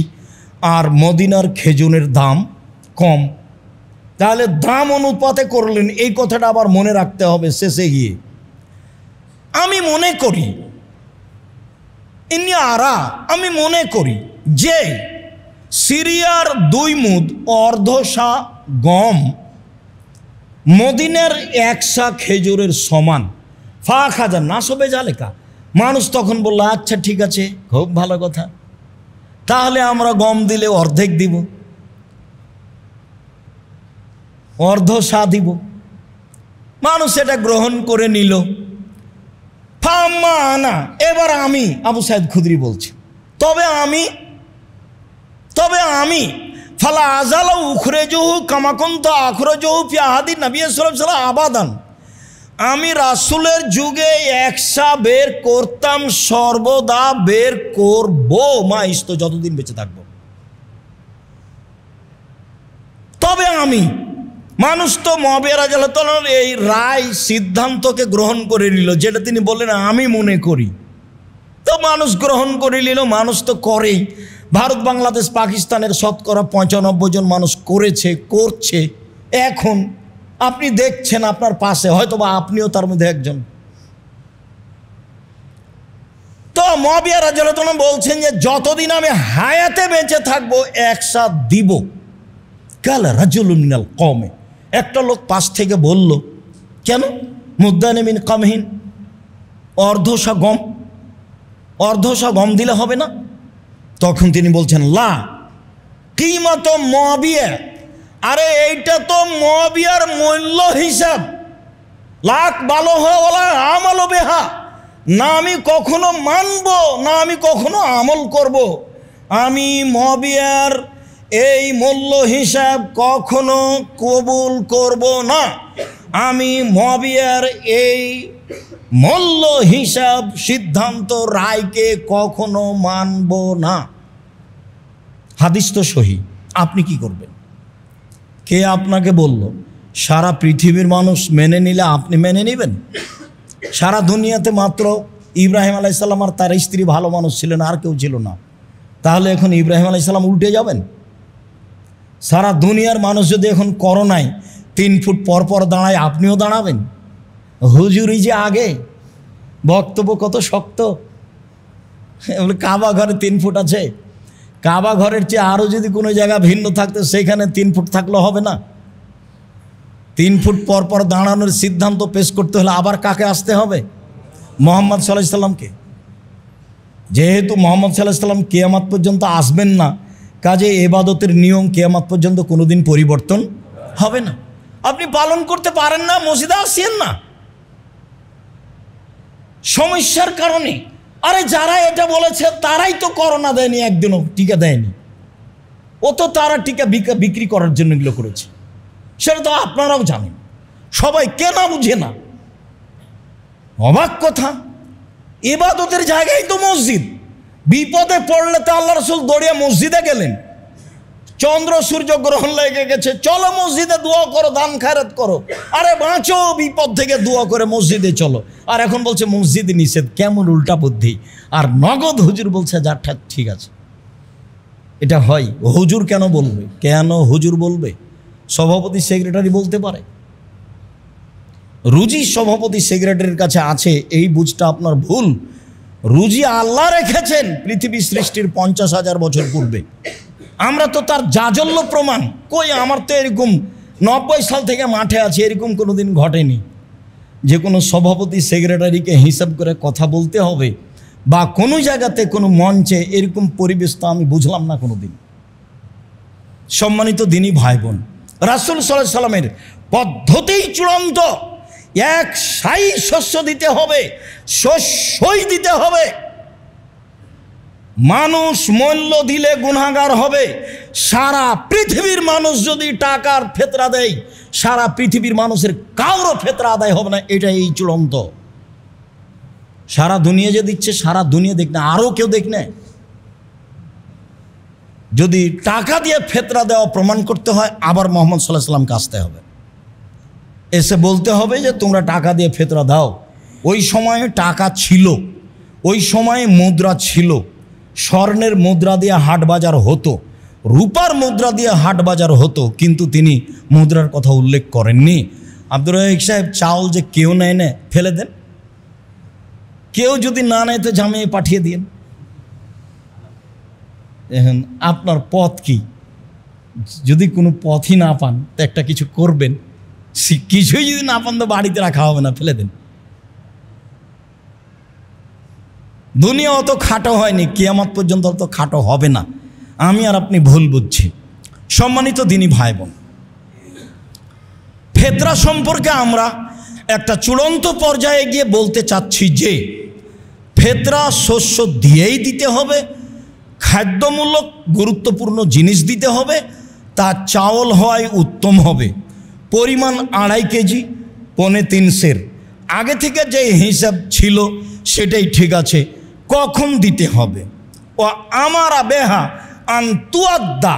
আর মদিনার খেজুরের দাম কম, তাহলে দাম অনুপাতে করলেন, এই কথাটা আবার মনে রাখতে হবে শেষে গিয়ে। আমি মনে করি, ইন্নি আরা, আমি মনে করি যে সিরিয়ার 2 মুদ অর্ধ সা গম মদিনার 1 সা খেজুরের সমান। ফা খাজা নাসবে জালেকা, মানুষ তখন বলল আচ্ছা ঠিক আছে, খুব ভালো কথা, তাহলে আমরা গম দিলে অর্ধেক দিব, অর্ধ সা দিব। মানুষ এটা গ্রহণ করে নিল। ফাম্মা আনা, এবার আমি আবু সাইদ খুদরি বলছি, তবে আমি ফালা আজালা উখরেজহু কামাকুন্ত আখরজহু ফি আহাদিন নবী সাল্লাল্লাহু আলাইহি ওয়াসাল্লাম আবাদান, আমি রাসূলের যুগে 1 সা বের করতাম, সর্বদা বের করব, মা ইস্ত, যতদিন বেঁচে থাকবো। তবে আমি, মানুষ তো মুআবিয়া রাদিয়াল্লাহু তাআলার এই রায় সিদ্ধান্তকে গ্রহণ করে নিল, যেটা তিনি বললেন আমি মনে করি, তো মানুষ গ্রহণ করে নিল। মানুষ তো করেই, ভারত, বাংলাদেশ, পাকিস্তানের শতকরা 95 জন মানুষ করেছে, করছে। এখন আপনি দেখছেন আপনার পাশে, হয়তো বা আপনিও তার মধ্যে একজন। তো মুআবিয়া রাদিয়াল্লাহু তাআলা বলছেন যে যতদিন আমি হায়াতে বেঁচে থাকবো 1 সা দিব। কালা রাজুলুন মিনাল কওমে, একটা লোক পাশ থেকে বলল, কেন মুদ্দানে মিন কামহিন, অর্ধ সা গম দিলে হবে না? তখন তিনি বলছেন লা কিমাত মুআবিয়া, আরে এইটা তো মুআবিয়ার মূল্য হিসাব, লাখ ভালো হয়ে বলা আমালও বেহা, না আমি কখনো মানব না আমি কখনো আমল করব। আমি মবিয়ার এই মূল্য হিসাব কখনো কবুল করব না। আমি মবিয়ার এই মূল্য হিসাব সিদ্ধান্ত রায়কে কখনো মানব না। হাদিস তো সহি। আপনি কি করবেন? কে আপনাকে বলল? সারা পৃথিবীর মানুষ মেনে নিলে আপনি মেনে নেবেন? সারা দুনিয়াতে মাত্র ইব্রাহিম আলাইহিস সালাম আর তার স্ত্রী ভালো মানুষ ছিলেন, আর কেউ ছিল না। তাহলে এখন ইব্রাহিম আলাইহিস সালাম উল্টে যাবেন? সারা দুনিয়ার মানুষ যদি এখন করোনায় 3 ফুট পর পর দাঁড়ায়, আপনিও দাঁড়াবেন? হুজুরি যে আগে বক্তব্য কত শক্ত। কাবা ঘরে 3 ফুট আছে, কাবা ঘরের চেয়ে আরও যদি কোনো জায়গা ভিন্ন থাকতো সেখানে 3 ফুট থাকলে হবে না? 3 ফুট পর পর দাঁড়ানোর সিদ্ধান্ত পেশ করতে হলে আবার কাকে আসতে হবে? মুহাম্মদ সাল্লাল্লাহু আলাইহি সাল্লামকে। যেহেতু মুহাম্মদ সাল্লাল্লাহু আলাইহি সাল্লাম কিয়ামত পর্যন্ত আসবেন না, কাজে ইবাদতের নিয়ম কিয়ামত পর্যন্ত কোনোদিন পরিবর্তন হবে না। আপনি পালন করতে পারেন না, মসজিদে আসেন না সমস্যার কারণে। আরে যারা এটা বলেছে তারাই তো করোনা দেয়নি, একদিনও টিকা দেয়নি। ও তো তারা টিকা বিক্রি করার জন্য এগুলো করেছে, সেটা তো আপনারাও জানেন। সবাই কেন বুঝে না? অবাক কথা। ইবাদতের জায়গায় তো মসজিদ। বিপদে পড়লে তো আল্লাহ রাসূল দৌড়িয়ে মসজিদে গেলেন। চন্দ্র সূর্য গ্রহণ লেগে গেছে, চলো মসজিদে দোয়া করো, দান খায়রাত করো। আরে বাঁচো বিপদ থেকে, দোয়া করে মসজিদে চলো। আর এখন বলছে মসজিদে নিষেধ। কেমন উল্টা বুদ্ধি! আর নগদ হুজুর বলছে যা ঠিক আছে। এটা হয়? হুজুর কেন বলবে? কেন হুজুর বলবে? সভাপতি সেক্রেটারি বলতে পারে। রুজি সভাপতি সেক্রেটারির কাছে আছে, এই বুঝটা আপনার ভুল। রুজি আল্লাহ রেখেছেন পৃথিবী সৃষ্টির 50,000 বছর পূর্বে। আমরা তো তার জাজল্য প্রমাণ। কই, আমার তো এরকম 90 সাল থেকে মাঠে আছে, এরকম কোনো দিন ঘটেনি যে কোনো সভাপতি সেক্রেটারিকে হিসাব করে কথা বলতে হবে বা কোনো জায়গাতে কোনো মঞ্চে এরকম পরিবেশ তো আমি বুঝলাম না কোনো দিন। সম্মানিত দিনী ভাই বোন, রাসূল সাল্লাল্লাহু আলাইহি সাল্লামের পদ্ধতিই চূড়ান্ত। এক সাই শস্য দিতে হবে, শস্যই দিতে হবে। মানুষ মূল্য দিলে গুনাহগার হবে। সারা পৃথিবীর মানুষ যদি টাকার ফেতরা দেয়, সারা পৃথিবীর মানুষের কারো ফেতরা আদায় হবে না। এটা এই চূড়ান্ত। সারা দুনিয়া যে দিচ্ছে, সারা দুনিয়া দেখ না, আরও কেউ দেখ না। যদি টাকা দিয়ে ফেতরা দেওয়া প্রমাণ করতে হয়, আবার মুহাম্মদ সাল্লাল্লাহু আলাইহি সাল্লামকে আসতে হবে, এসে বলতে হবে যে তোমরা টাকা দিয়ে ফেতরা দাও। ওই সময়ে টাকা ছিল, ওই সময়ে মুদ্রা ছিল। স্বর্ণের মুদ্রা দিয়ে হাট বাজার হতো, রূপার মুদ্রা দিয়ে হাট বাজার হতো, কিন্তু তিনি মুদ্রার কথা উল্লেখ করেননি। আব্দুর রাজ্জাক সাহেব, চাউল যে কেউ নেয় না, ফেলে দেন। কেউ যদি না নেয় তো জামিয়ে পাঠিয়ে দিন। এখন আপনার পথ কি? যদি কোনো পথই না পান তো একটা কিছু করবেন। কিছুই যদি না পান তো বাড়িতে রাখা হবে না, ফেলে দেন। দুনিয়া অত খাটো হয়নি, কিয়ামত পর্যন্ত অত খাটো হবে না। আমি আর আপনি ভুল বুঝছি। সম্মানিত দিনী ভাই বোন, ফেতরা সম্পর্কে আমরা একটা চূড়ান্ত পর্যায়ে গিয়ে বলতে চাচ্ছি যে ফেতরা শস্য দিয়েই দিতে হবে, খাদ্যমূলক গুরুত্বপূর্ণ জিনিস দিতে হবে, তা চাউল হওয়াই উত্তম হবে। পরিমাণ 2.5 কেজি, 3.25 সের। আগে থেকে যে হিসাব ছিল সেটাই ঠিক আছে। কখন দিতে হবে? ও আমারা বেহা আন্তুয়াদ্দা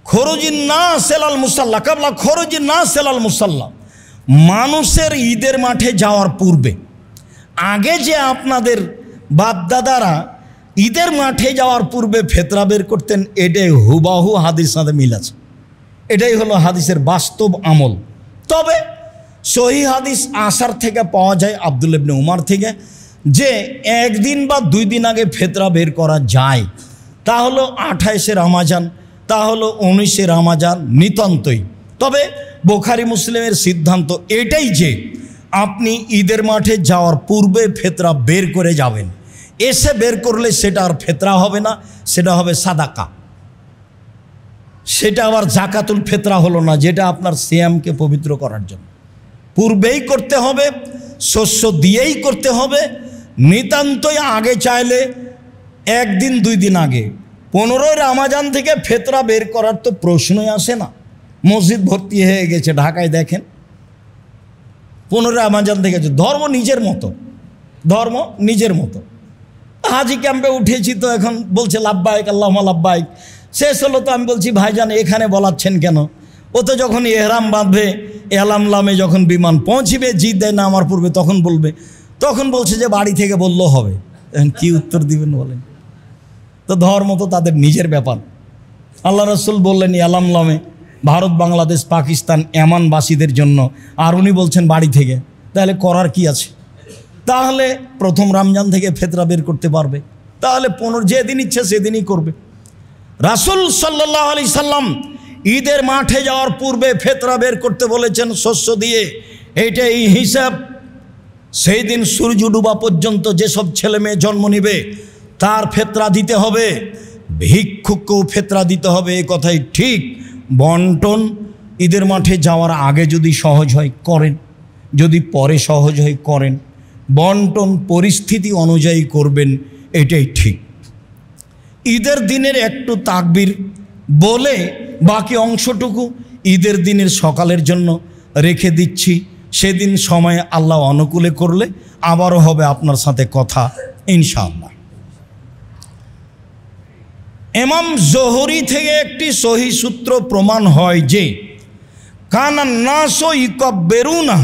খরুজিন না সেলাল মুসাল্লা কাবলা খরুজিন না সেলাল মুসাল্লা। মানুষের ঈদের মাঠে যাওয়ার পূর্বে, আগে যে আপনাদের বাপদাদারা ঈদের মাঠে যাওয়ার পূর্বে ফেতরা বের করতেন, এটাই হুবাহু হাদিস সাথে মিল আছে। এটাই হলো হাদিসের বাস্তব আমল। তবে সহিহ হাদিস আসার থেকে পাওয়া যায়, আব্দুল্লাহ ইবনে উমর থেকে, যে 1 দিন বা 2 দিন আগে ফেতরা বের করা যায়। তা হলো 28শে রমাজান, তা হলো 19শে রমাজান, নিতান্তই। তবে বুখারী মুসলিমের সিদ্ধান্ত এটাই যে আপনি ঈদের মাঠে যাওয়ার পূর্বে ফেতরা বের করে যাবেন। এসে বের করলে সেটা আর ফেতরা হবে না, সেটা হবে সাদাকা। সেটা আবার জাকাতুল ফেতরা হলো না, যেটা আপনার সিয়ামকে পবিত্র করার জন্য। পূর্বেই করতে হবে, শস্য দিয়েই করতে হবে। নিতান্তই আগে চাইলে একদিন 2 দিন আগে। 15ই রমজান থেকে ফেতরা বের করার তো প্রশ্নই আসে না। মসজিদ ভর্তি হয়ে গেছে ঢাকায়, দেখেন 15ই রমজান থেকে। ধর্ম নিজের মতো, ধর্ম নিজের মতো। হাজি ক্যাম্পে উঠেছি তো এখন বলছে লাব্বাইক আল্লাহুম্মা লাব্বাইক। শেষ হলো তো আমি বলছি ভাইজান এখানে বলাচ্ছেন কেন? ও তো যখন এহরাম বাঁধবে, এলামলামে যখন বিমান পৌঁছিবে, জিদ্দায় নামার পূর্বে তখন বলবে। তখন বলছে যে বাড়ি থেকে বললেও হবে। এখন কি উত্তর দিবেন বলেন? তো ধর্ম তো তাদের নিজের ব্যাপার। আল্লাহ রাসূল বললেন এলামলামে ভারত, বাংলাদেশ, পাকিস্তান এমানবাসীদের জন্য, আর উনি বলছেন বাড়ি থেকে। তাহলে করার কি আছে? তাহলে প্রথম রমজান থেকে ফেতরা বের করতে পারবে, তাহলে 15 যেদিন ইচ্ছে সেদিনই করবে। রাসূল সাল্লাল্লাহু আলাইহি সাল্লাম ঈদের মাঠে যাওয়ার পূর্বে ফেতরা বের করতে বলেছেন শস্য দিয়ে। এইটাই হিসাব। সেই দিন সূর্য ডুবা পর্যন্ত যেসব ছেলে মেয়ে জন্ম নেবে তার ফেতরা দিতে হবে, ভিক্ষুককেও ফেতরা দিতে হবে। এই কথাই ঠিক। বন্টন ঈদের মাঠে যাওয়ার আগে যদি সহজ হয় করেন, যদি পরে সহজ হয় করেন। বন্টন পরিস্থিতি অনুযায়ী করবেন, এটাই ঠিক। ঈদের দিনের একটু তাকবীর বলে বাকি অংশটুকু ঈদের দিনের সকালের জন্য রেখে দিচ্ছি। সেদিন সময় আল্লাহ অনুকূলে করলে আবারও হবে আপনার সাথে কথা ইনশাআল্লাহ। ইমাম জোহরি থেকে একটি সহি সূত্র প্রমাণ হয় যে কানান নাসু ইকাব্বিরুনা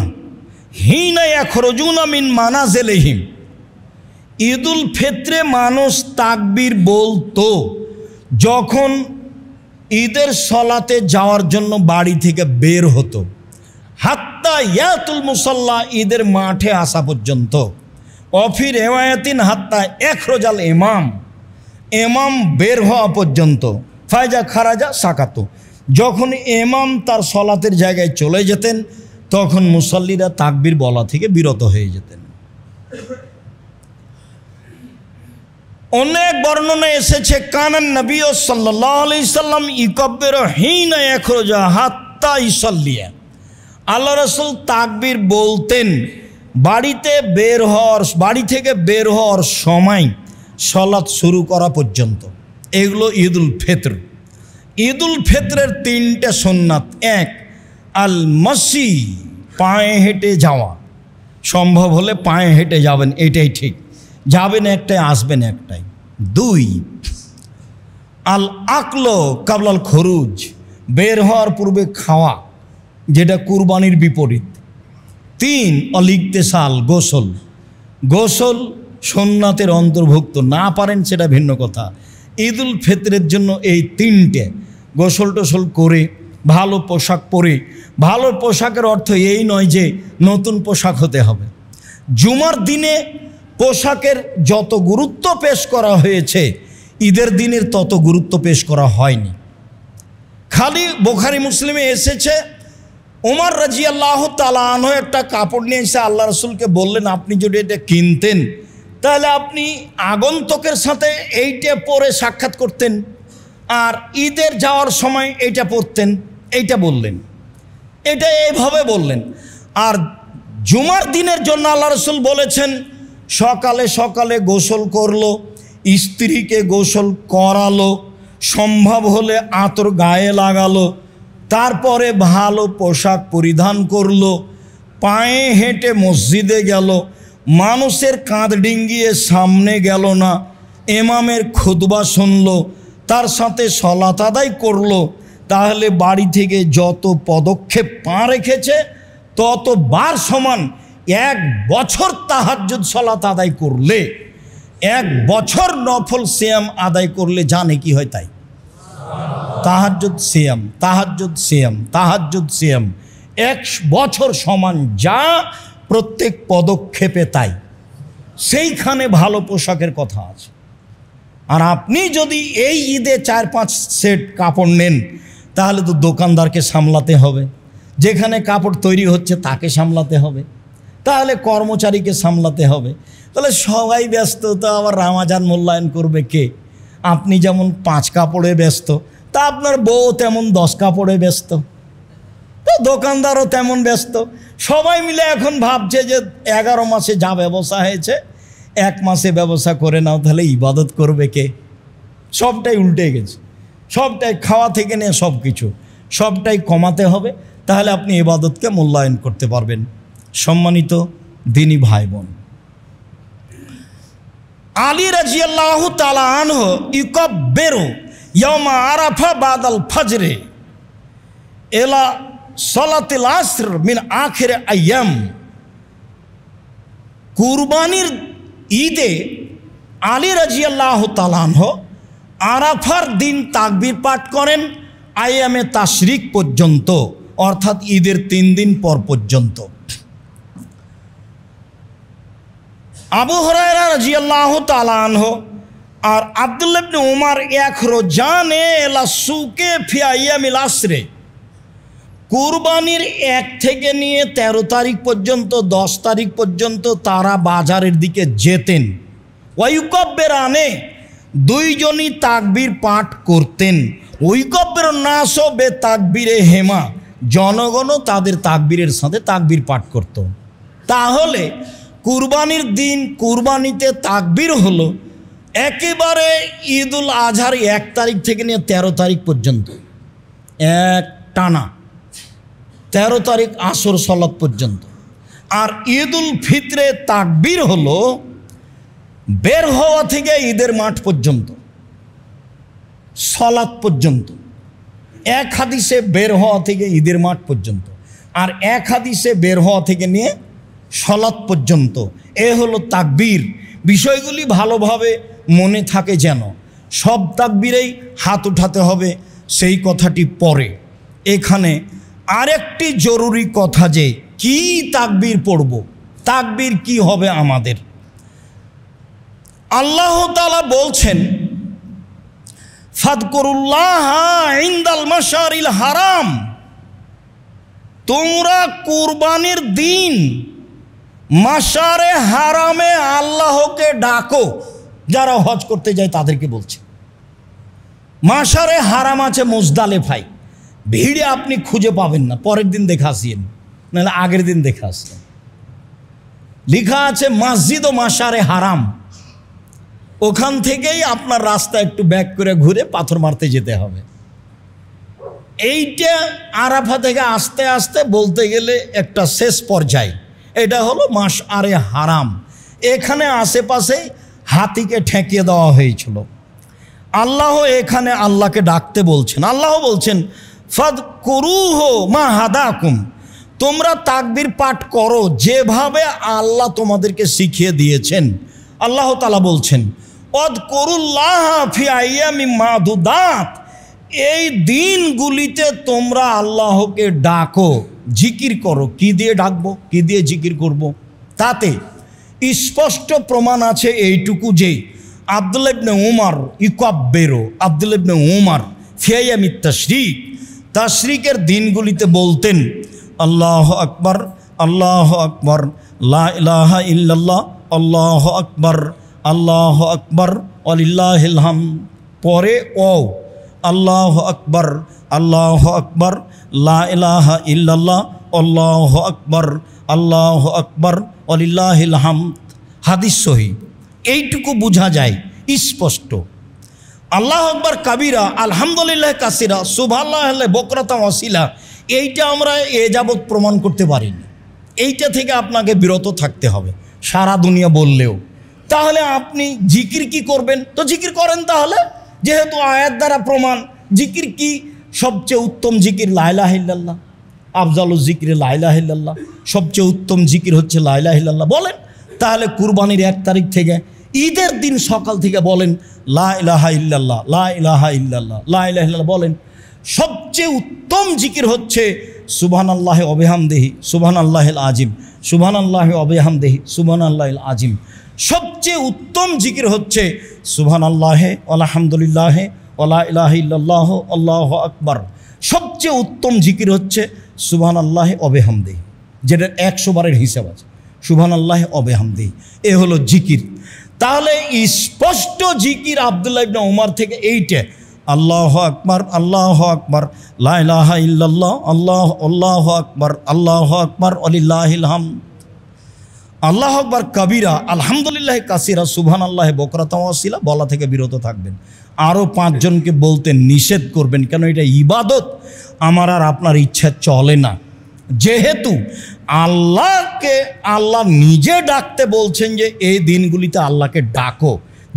হিনা ইয়াখরুজুনা মিন মানাজিলিহিম। ঈদুল ফিতরে মানুষ তাকবীর বলতো যখন ঈদের সলাতে যাওয়ার জন্য বাড়ি থেকে বের হতো, হাত্তা ইয়াতুল মুসাল্লা ঈদের মাঠে আসা পর্যন্ত। অফি রিওয়ায়াতিন হাত্তা ইখরাজাল ইমাম, ইমাম বের হওয়া পর্যন্ত। ফায়জা খারাজা সাকাতো, যখন ইমাম তার সলাতের জায়গায় চলে যেতেন তখন মুসাল্লিরা তাকবীর বলা থেকে বিরত হয়ে যেতেন। অনেক বর্ণনা এসেছে কানান নবী সাল্লাল্লাহু আলাইহি সাল্লাম ইকাব্বিরু হিনা ইয়াখরুজা হাত্তা ইসাল্লিয়া। আল্লাহ রাসূল তাকবীর বলতেন বাড়ি থেকে বের হওয়ার সময় সলাত শুরু করা পর্যন্ত। এগুলো ঈদুল ফিতর। ঈদুল ফিতরের 3টে সুন্নাত। 1 আল মাসি, পায়ে হেঁটে যাওয়া। সম্ভব হলে পায়ে হেঁটে যাবেন, এটাই ঠিক। যাবেন একটাই, আসবেন একটাই। 2 আল আকলো কাবলাল খরুজ, বের হওয়ার পূর্বে খাওয়া, যেটা কুরবানির বিপরীত। 3 অলিগতেসাল, গোসল। গোসল সুন্নাতের অন্তর্ভুক্ত, না পারেন সেটা ভিন্ন কথা। ঈদুল ফিতরের জন্য এই 3টে, গোসল টোসল করে ভালো পোশাক পরে। ভালো পোশাকের অর্থ এই নয় যে নতুন পোশাক হতে হবে। জুমার দিনে পোশাকের যত গুরুত্ব পেশ করা হয়েছে ঈদের দিনের তত গুরুত্ব পেশ করা হয়নি। খালি বুখারী মুসলিমে এসেছে ওমর রাদিয়াল্লাহু তাআলা আনহু একটা কাপড় নিয়ে এসে আল্লাহ রাসূলকে বললেন আপনি যদি এটা কিনতেন তাহলে আপনি আগন্তুকের সাথে এইটা পরে সাক্ষাৎ করতেন, আর ঈদের যাওয়ার সময় এইটা পরতেন। এইটা বললেন, এটা এইভাবে বললেন। আর জুমার দিনের জন্য আল্লাহ রাসূল বলেছেন সকালে সকালে গোসল করলো, স্ত্রীকে গোসল করালো, সম্ভব হলে আতর গায়ে লাগালো, তারপরে ভালো পোশাক পরিধান করলো, পায়ে হেঁটে মসজিদে গেল, মানুষের কাঁধ ডিঙ্গিয়ে সামনে গেল না, ইমামের খুতবা শুনলো, তার সাথে সলাত আদায় করলো। তাহলে বাড়ি থেকে যত পদক্ষেপ পা রেখেছে তত বার সমান 1 বছর তাহাজ্জুদ সলাত আদায় করলে, 1 বছর নফল সিয়াম আদায় করলে জানে কি হয় তাই। তাহাজ্জুদ সিয়াম, তাহাজ্জুদ সিয়াম, তাহাজ্জুদ সিয়াম 1 বছর সমান, যা প্রত্যেক পদক্ষেপে তাই। সেইখানে ভালো পোশাকের কথা আছে। আর আপনি যদি এই ঈদে 4-5 সেট কাপড় নেন তাহলে তো দোকানদারকে সামলাতে হবে, যেখানে কাপড় তৈরি হচ্ছে তাকে সামলাতে হবে, তাহলে কর্মচারীকে সামলাতে হবে। তাহলে সবাই ব্যস্ত, তো আবার রমজান মূল্যায়ন করবে কে? আপনি যেমন 5 কাপড়ে ব্যস্ত, তা আপনার বউ তেমন 10 কাপড়ে ব্যস্ত। তো দোকানদারও তেমন ব্যস্ত, সবাই মিলে এখন ভাবছে যে 11 মাসে যা ব্যবসা হয়েছে 1 মাসে ব্যবসা করে নাও, তাহলে ইবাদত করবে কে? সবটাই উল্টে গেছে, সবটাই খাওয়া থেকে নিয়ে সব কিছু সবটাই কমাতে হবে, তাহলে আপনি ইবাদতকে মূল্যায়ন করতে পারবেন। সম্মানিত দিনী ভাই বোন, আলী রাদিয়াল্লাহু তাআলা আনহু ইকাব্বিরু ইয়াউমা আরাফা বাদাল ফজরে এলা সালাতিল আসর মিন আখির আইয়াম। কুরবানির ঈদে আলী রাদিয়াল্লাহু তাআলা আনহু আরাফার দিন তাকবীর পাঠ করেন আইয়ামে তাশরিক পর্যন্ত, অর্থাৎ ঈদের 3 দিন পর পর্যন্ত। আবু হুরায়রা রাদিয়াল্লাহু তাআলা আনহু আর আব্দুল্লাহ ইবনে উমর ইয়াখরুজানে ইলা সুকে ফি আইয়ামিল আসরে, কুরবানির 1 থেকে নিয়ে 13 তারিখ পর্যন্ত 10 তারিখ পর্যন্ত তারা বাজারের দিকে যেতেন। ওয়ায়ুকাব্বিরানে, দুইজনই তাকবীর পাঠ করতেন। ওয়ায়ুকাব্বিরুন নাসু বে তাকবীরে হেমা, জনগণও তাদের তাকবীরের সাথে তাকবীর পাঠ করত। তাহলে কুরবানির দিন কুরবানিতে তাকবীর হলো একেবারে ঈদুল আজহার 1 তারিখ থেকে নিয়ে 13 তারিখ পর্যন্ত, এক টানা 13 তারিখ আসর সালাত পর্যন্ত। আর ঈদুল ফিতরে তাকবীর হলো বের হওয়া থেকে ঈদের মাঠ পর্যন্ত, সালাত পর্যন্ত। এক হাদিসে বের হওয়া থেকে ঈদের মাঠ পর্যন্ত, আর এক হাদিসে বের হওয়া থেকে নিয়ে সালাত পর্যন্ত। এ হলো তাকবীর। বিষয়গুলি ভালোভাবে মনে থাকে যেন, সব তাকবীরেই হাত উঠাতে হবে সেই কথাটি পরে। এখানে আরেকটি জরুরি কথা, যে কি তাকবীর পড়ব, তাকবীর কি হবে আমাদের। আল্লাহ তাআলা বলছেন ফাদকুরুল্লাহা ইনদাল মাশারিল হারাম, তোমরা কুরবানির দিন মাশারে হারামে আল্লাহকে ডাকো। যারা হজ করতে যায় তাদেরকে বলছে। মাশারে হারাম আছে মুজদালেফায়, ভিড়ে আপনি খুঁজে পাবেন না, পরের দিন দেখে আসিয়েন, নাহলে আগের দিন দেখে আসলেন। লেখা আছে মসজিদ ও মাশারে হারাম, ওখান থেকেই আপনার রাস্তা একটু ব্যাক করে ঘুরে পাথর মারতে যেতে হবে। এইটা আরাফা থেকে আস্তে আস্তে বলতে গেলে একটা শেষ পর্যায়ে, এটা হলো মাশআরে হারাম। এখানে আশেপাশে হাতিকে ঠেকিয়ে দেওয়া হয়েছিল। আল্লাহ এখানে আল্লাহকে ডাকতে বলছেন। আল্লাহ বলছেন ফাদকুরুহু মা হাদাকুম, তোমরা তাকবীর পাঠ করো যেভাবে আল্লাহ তোমাদেরকে শিখিয়ে দিয়েছেন। আল্লাহ তাআলা বলছেন ওয়াদকুরুল্লাহা ফি আইয়ামিম মাদুদাত, এই দিনগুলিতে তোমরা আল্লাহকে ডাকো, জিকির করো। কি দিয়ে ডাকবো, কি দিয়ে জিকির করব? তাতে স্পষ্ট প্রমাণ আছে এইটুকু যে আব্দুল্লাহ ইবনে উমর ইকাব্বিরু, আব্দুল্লাহ ইবনে উমর ফি আইয়ামিত তাশরিক, তাশরিকের দিনগুলিতে বলতেন আল্লাহু আকবার, আল্লাহু আকবার, লা ইলাহা ইল্লাল্লাহ, আল্লাহু আকবার, আল্লাহু আকবার ওয়ালিল্লাহিল হামদ। পরে ও আল্লাহু আকবার, আল্লাহু আকবার, লা ইলাহা ইল্লাল্লাহ, আল্লাহু আকবার, আল্লাহু আকবার ওয়ালিল্লাহিল হামদ। হাদিস সহিহ। এইটুকু বোঝা যায় স্পষ্ট। আল্লাহু আকবার কাবীরা, আলহামদুলিল্লাহ কাসীরা, সুবহানাল্লাহি বুকরাতান ওয়াসিলা, এইটা আমরা এ যাবৎ প্রমাণ করতে পারিনি। এইটা থেকে আপনাকে বিরত থাকতে হবে সারা দুনিয়া বললেও। তাহলে আপনি জিকির কি করবেন? তো জিকির করেন তাহলে, যেহেতু আয়াত দ্বারা প্রমাণ। জিকির কি? সবচেয়ে উত্তম জিকির লা ইলাহা ইল্লাল্লাহ, আফজালুজ জিকির লা ইলাহা ইল্লাল্লাহ, সবচেয়ে উত্তম জিকির হচ্ছে লা ইলাহা ইল্লাল্লাহ। বলেন তাহলে কুরবানির 1 তারিখ থেকে ঈদের দিন সকাল থেকে বলেন লা ইলাহা ইল্লাল্লাহ, লা ইলাহা ইল্লাল্লাহ, লা ইলাহা ইল্লাল্লাহ বলেন। সবচেয়ে উত্তম জিকির হচ্ছে সুবহানাল্লাহি ওয়া বিহামদিহি সুবহানাল্লাহিল আজিম, সুবহানাল্লাহি ওয়া বিহামদিহি সুবহানাল্লাহিল আজিম। সবচেয়ে উত্তম জিকির হচ্ছে সুবহানাল্লাহি আলহামদুলিল্লাহি ওয়া লা ইলাহা ইল্লাল্লাহু আল্লাহু আকবার। সবচেয়ে উত্তম জিকির হচ্ছে সুবহানাল্লাহি ওয়া বিহামদিহি, যেটা 100 বারের হিসাব আছে, সুবহানাল্লাহি ওয়া বিহামদিহি। এ হলো জিকির। তাহলে স্পষ্ট জিকির আব্দুল্লাহ ইবনে উমর থেকে এইটা, আল্লাহু আকবার, আল্লাহু আকবার, লা ইলাহা ইল্লাল্লাহ, আল্লাহু আকবার, আল্লাহু আকবার, ওয়ালিল্লাহিল হামদ। আল্লাহু আকবার কবিরা, আলহামদুলিল্লাহ কাসিরা, সুবহানাল্লাহি বুকরাতাও ওয়াসিলা বলা থেকে বিরত থাকবেন। আরও 5 জনকে বলতে নিষেধ করবেন, কেন এটা ইবাদত, আমার আর আপনার ইচ্ছা চলে না। যেহেতু আল্লাহকে আল্লাহ নিজে ডাকতে বলছেন যে এই দিনগুলিতে আল্লাহকে ডাকো,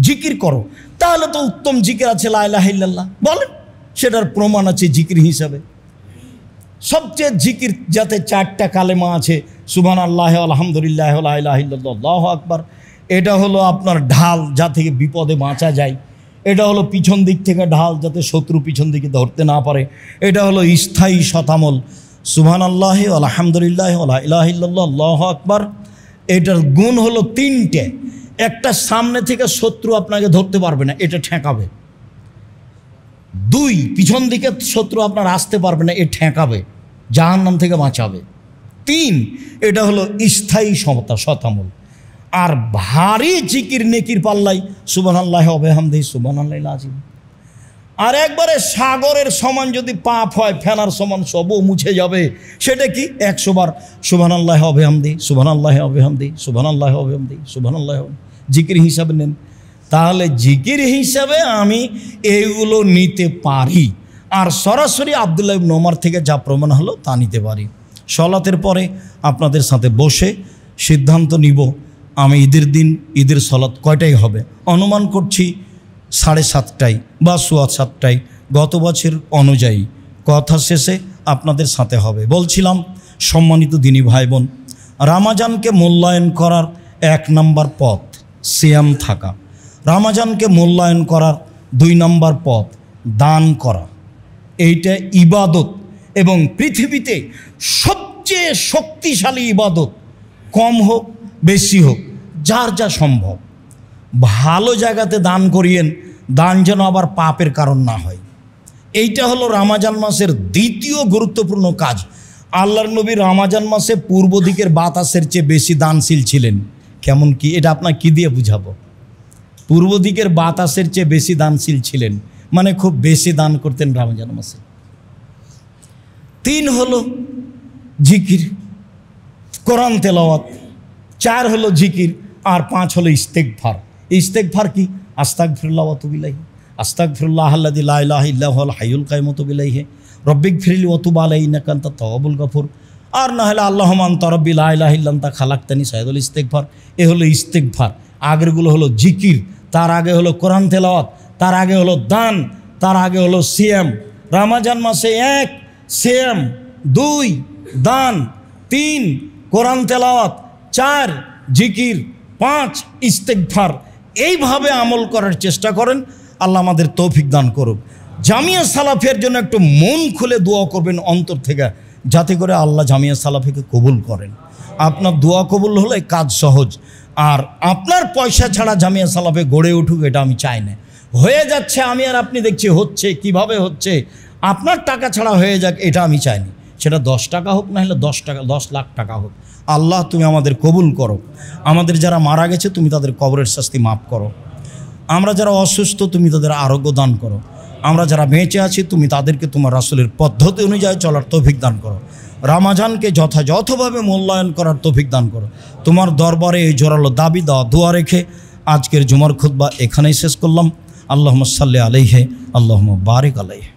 জিকির করো, তাহলে তো উত্তম জিকির আছে লা ইলাহা ইল্লাল্লাহ, বলেন, সেটার প্রমাণ আছে জিকির হিসাবে। সবচেয়ে জিকির যাতে 4টা কালেমা আছে, সুবহানাল্লাহ, আলহামদুলিল্লাহ, লা ইলাহা ইল্লাল্লাহ, আল্লাহু আকবার। এটা হলো আপনার ঢাল, যা থেকে বিপদে বাঁচা যায়। এটা হলো পিছন দিক থেকে ঢাল, যাতে শত্রু পিছন দিকে ধরতে না পারে। এটা হলো স্থায়ী শতামল, সুবহানাল্লাহ, আলহামদুলিল্লাহ, লা ইলাহা ইল্লাল্লাহ, আল্লাহু আকবার। এটার গুণ হলো 3টে। একটা, সামনে থেকে শত্রু আপনাকে ধরতে পারবে না, এটা ঠেকাবে। 2, পিছন দিকে শত্রু আপনার আসতে পারবে না, এ ঠেকাবে, জাহান্নাম থেকে বাঁচাবে। 3, এটা হলো স্থায়ী শতামল। আর ভারী জিকির নেকির পাল্লাই সুবহানাল্লাহি ওয়া বিহামদিহি সুবহানাল্লাহিল আযীম। আর একবারে সাগরের সমান যদি পাপ হয়, ফেনার সমান, সবও মুছে যাবে। সেটা কি? 100 বার সুবহানাল্লাহি ওয়া বিহামদিহি, সুবহানাল্লাহি ওয়া বিহামদিহি, সুবহানাল্লাহি ওয়া বিহামদিহি, সুবহানাল্লাহি জিকির হিসাবে নেন। তাহলে জিকির হিসাবে আমি এইগুলো নিতে পারি, আর সরাসরি আব্দুল্লাহ ইবনে ওমর থেকে যা প্রমাণ হলো তা নিতে পারি। সলাতের পরে আপনাদের সাথে বসে সিদ্ধান্ত নিব আমি ঈদের দিন ঈদের সলাত কয়টায় হবে। অনুমান করছি 7:30টায় বা 7:15টায়, গত বছর অনুযায়ী। কথা শেষে আপনাদের সাথে হবে। বলছিলাম, সম্মানিত দিনী ভাই বোন, রামাজানকে মূল্যায়ন করার 1 নম্বর পথ সিয়াম থাকা। রামাজানকে মূল্যায়ন করার 2 নম্বর পথ দান করা। এইটা ইবাদত, এবং পৃথিবীতে সবচেয়ে শক্তিশালী ইবাদত, কম হোক বেশি হোক, যার যা সম্ভব। ভালো জায়গাতে দান করিয়েন, দান যেন আবার পাপের কারণ না হয়। এইটা হলো রমজান মাসের দ্বিতীয় গুরুত্বপূর্ণ কাজ। আল্লাহর নবী রমজান মাসে পূর্ব দিকের বাতাসের চেয়ে বেশি দানশীল ছিলেন। কেমন কি, এটা আপনার কি দিয়ে বুঝাবো? পূর্ব দিকের বাতাসের চেয়ে বেশি দানশীল ছিলেন, মানে খুব বেশি দান করতেন রমজান মাসে। 3 হলো জিকির, কোরআন তেলাওয়াত। 4 হলো জিকির, আর 5 হলো ইস্তেগফার। ইস্তেগফার কি? আস্তাগফিরুল্লাহ ওয়া আতুবু ইলাইহি, আস্তাগফিরুল্লাহ আল্লাযী লা ইলাহা ইল্লা হুয়াল হাইয়ুল কাইয়্যুম ওয়া আতুবু ইলাইহি, রব্বিগফিরলি ওয়া তুব আলাইহি ইন্নাকা আনতাত তাওয়াবুল গফুর। আর না হলে আল্লাহুম্মা আনতা রাব্বি লা ইলাহা ইল্লা আনতা খালাকতানি, সাইয়্যিদুল ইস্তেগফার। এ হলো ইস্তেগফার। আগেরগুলো হলো জিকির, তার আগে হলো কোরআন তেলাওয়াত, তার আগে হলো দান, তার আগে হলো সিয়াম। রমজান মাসে 1 সিয়াম, 2 দান, 3 কোরআন তেলাওয়াত, 4 জিকির, 5 ইস্তেগফার। এইভাবে আমল করার চেষ্টা করেন। আল্লাহ আমাদের তৌফিক দান করুক। জামিয়া সালাফিয়ার জন্য একটু মন খুলে দোয়া করবেন অন্তর থেকে, যাতে করে আল্লাহ জামিয়া সালাফিকে কবুল করেন। আপনার দোয়া কবুল হলে কাজ সহজ। আর আপনার পয়সা ছাড়া জামিয়া সালাফে গড়ে উঠুক, এটা আমি চাই না। হয়ে যাচ্ছে, আমি আর আপনি দেখছি হচ্ছে, কিভাবে হচ্ছে, আপনার টাকা ছাড়া হয়ে যাক, এটা আমি চাইনি। সেটা 10 টাকা হোক, না হলে 10 লাখ টাকা হোক। আল্লাহ তুমি আমাদের কবুল করো। আমাদের যারা মারা গেছে তুমি তাদের কবরের শাস্তি মাফ করো। আমরা যারা অসুস্থ তুমি তাদের আরোগ্য দান করো। আমরা যারা বেঁচে আছি তুমি তাদেরকে তোমার রাসূলের পদ্ধতি অনুযায়ী চলার তৌফিক দান করো। রমজানকে যথাযথভাবে মূল্যায়ন করার তৌফিক দান করো। তোমার দরবারে এই জোরালো দাবি দেওয়া দোয়া রেখে আজকের জুমার খুতবা এখানেই শেষ করলাম। আল্লাহুম্মা সাল্লি আলাইহি, আল্লাহুম্মা বারিক আলাইহি।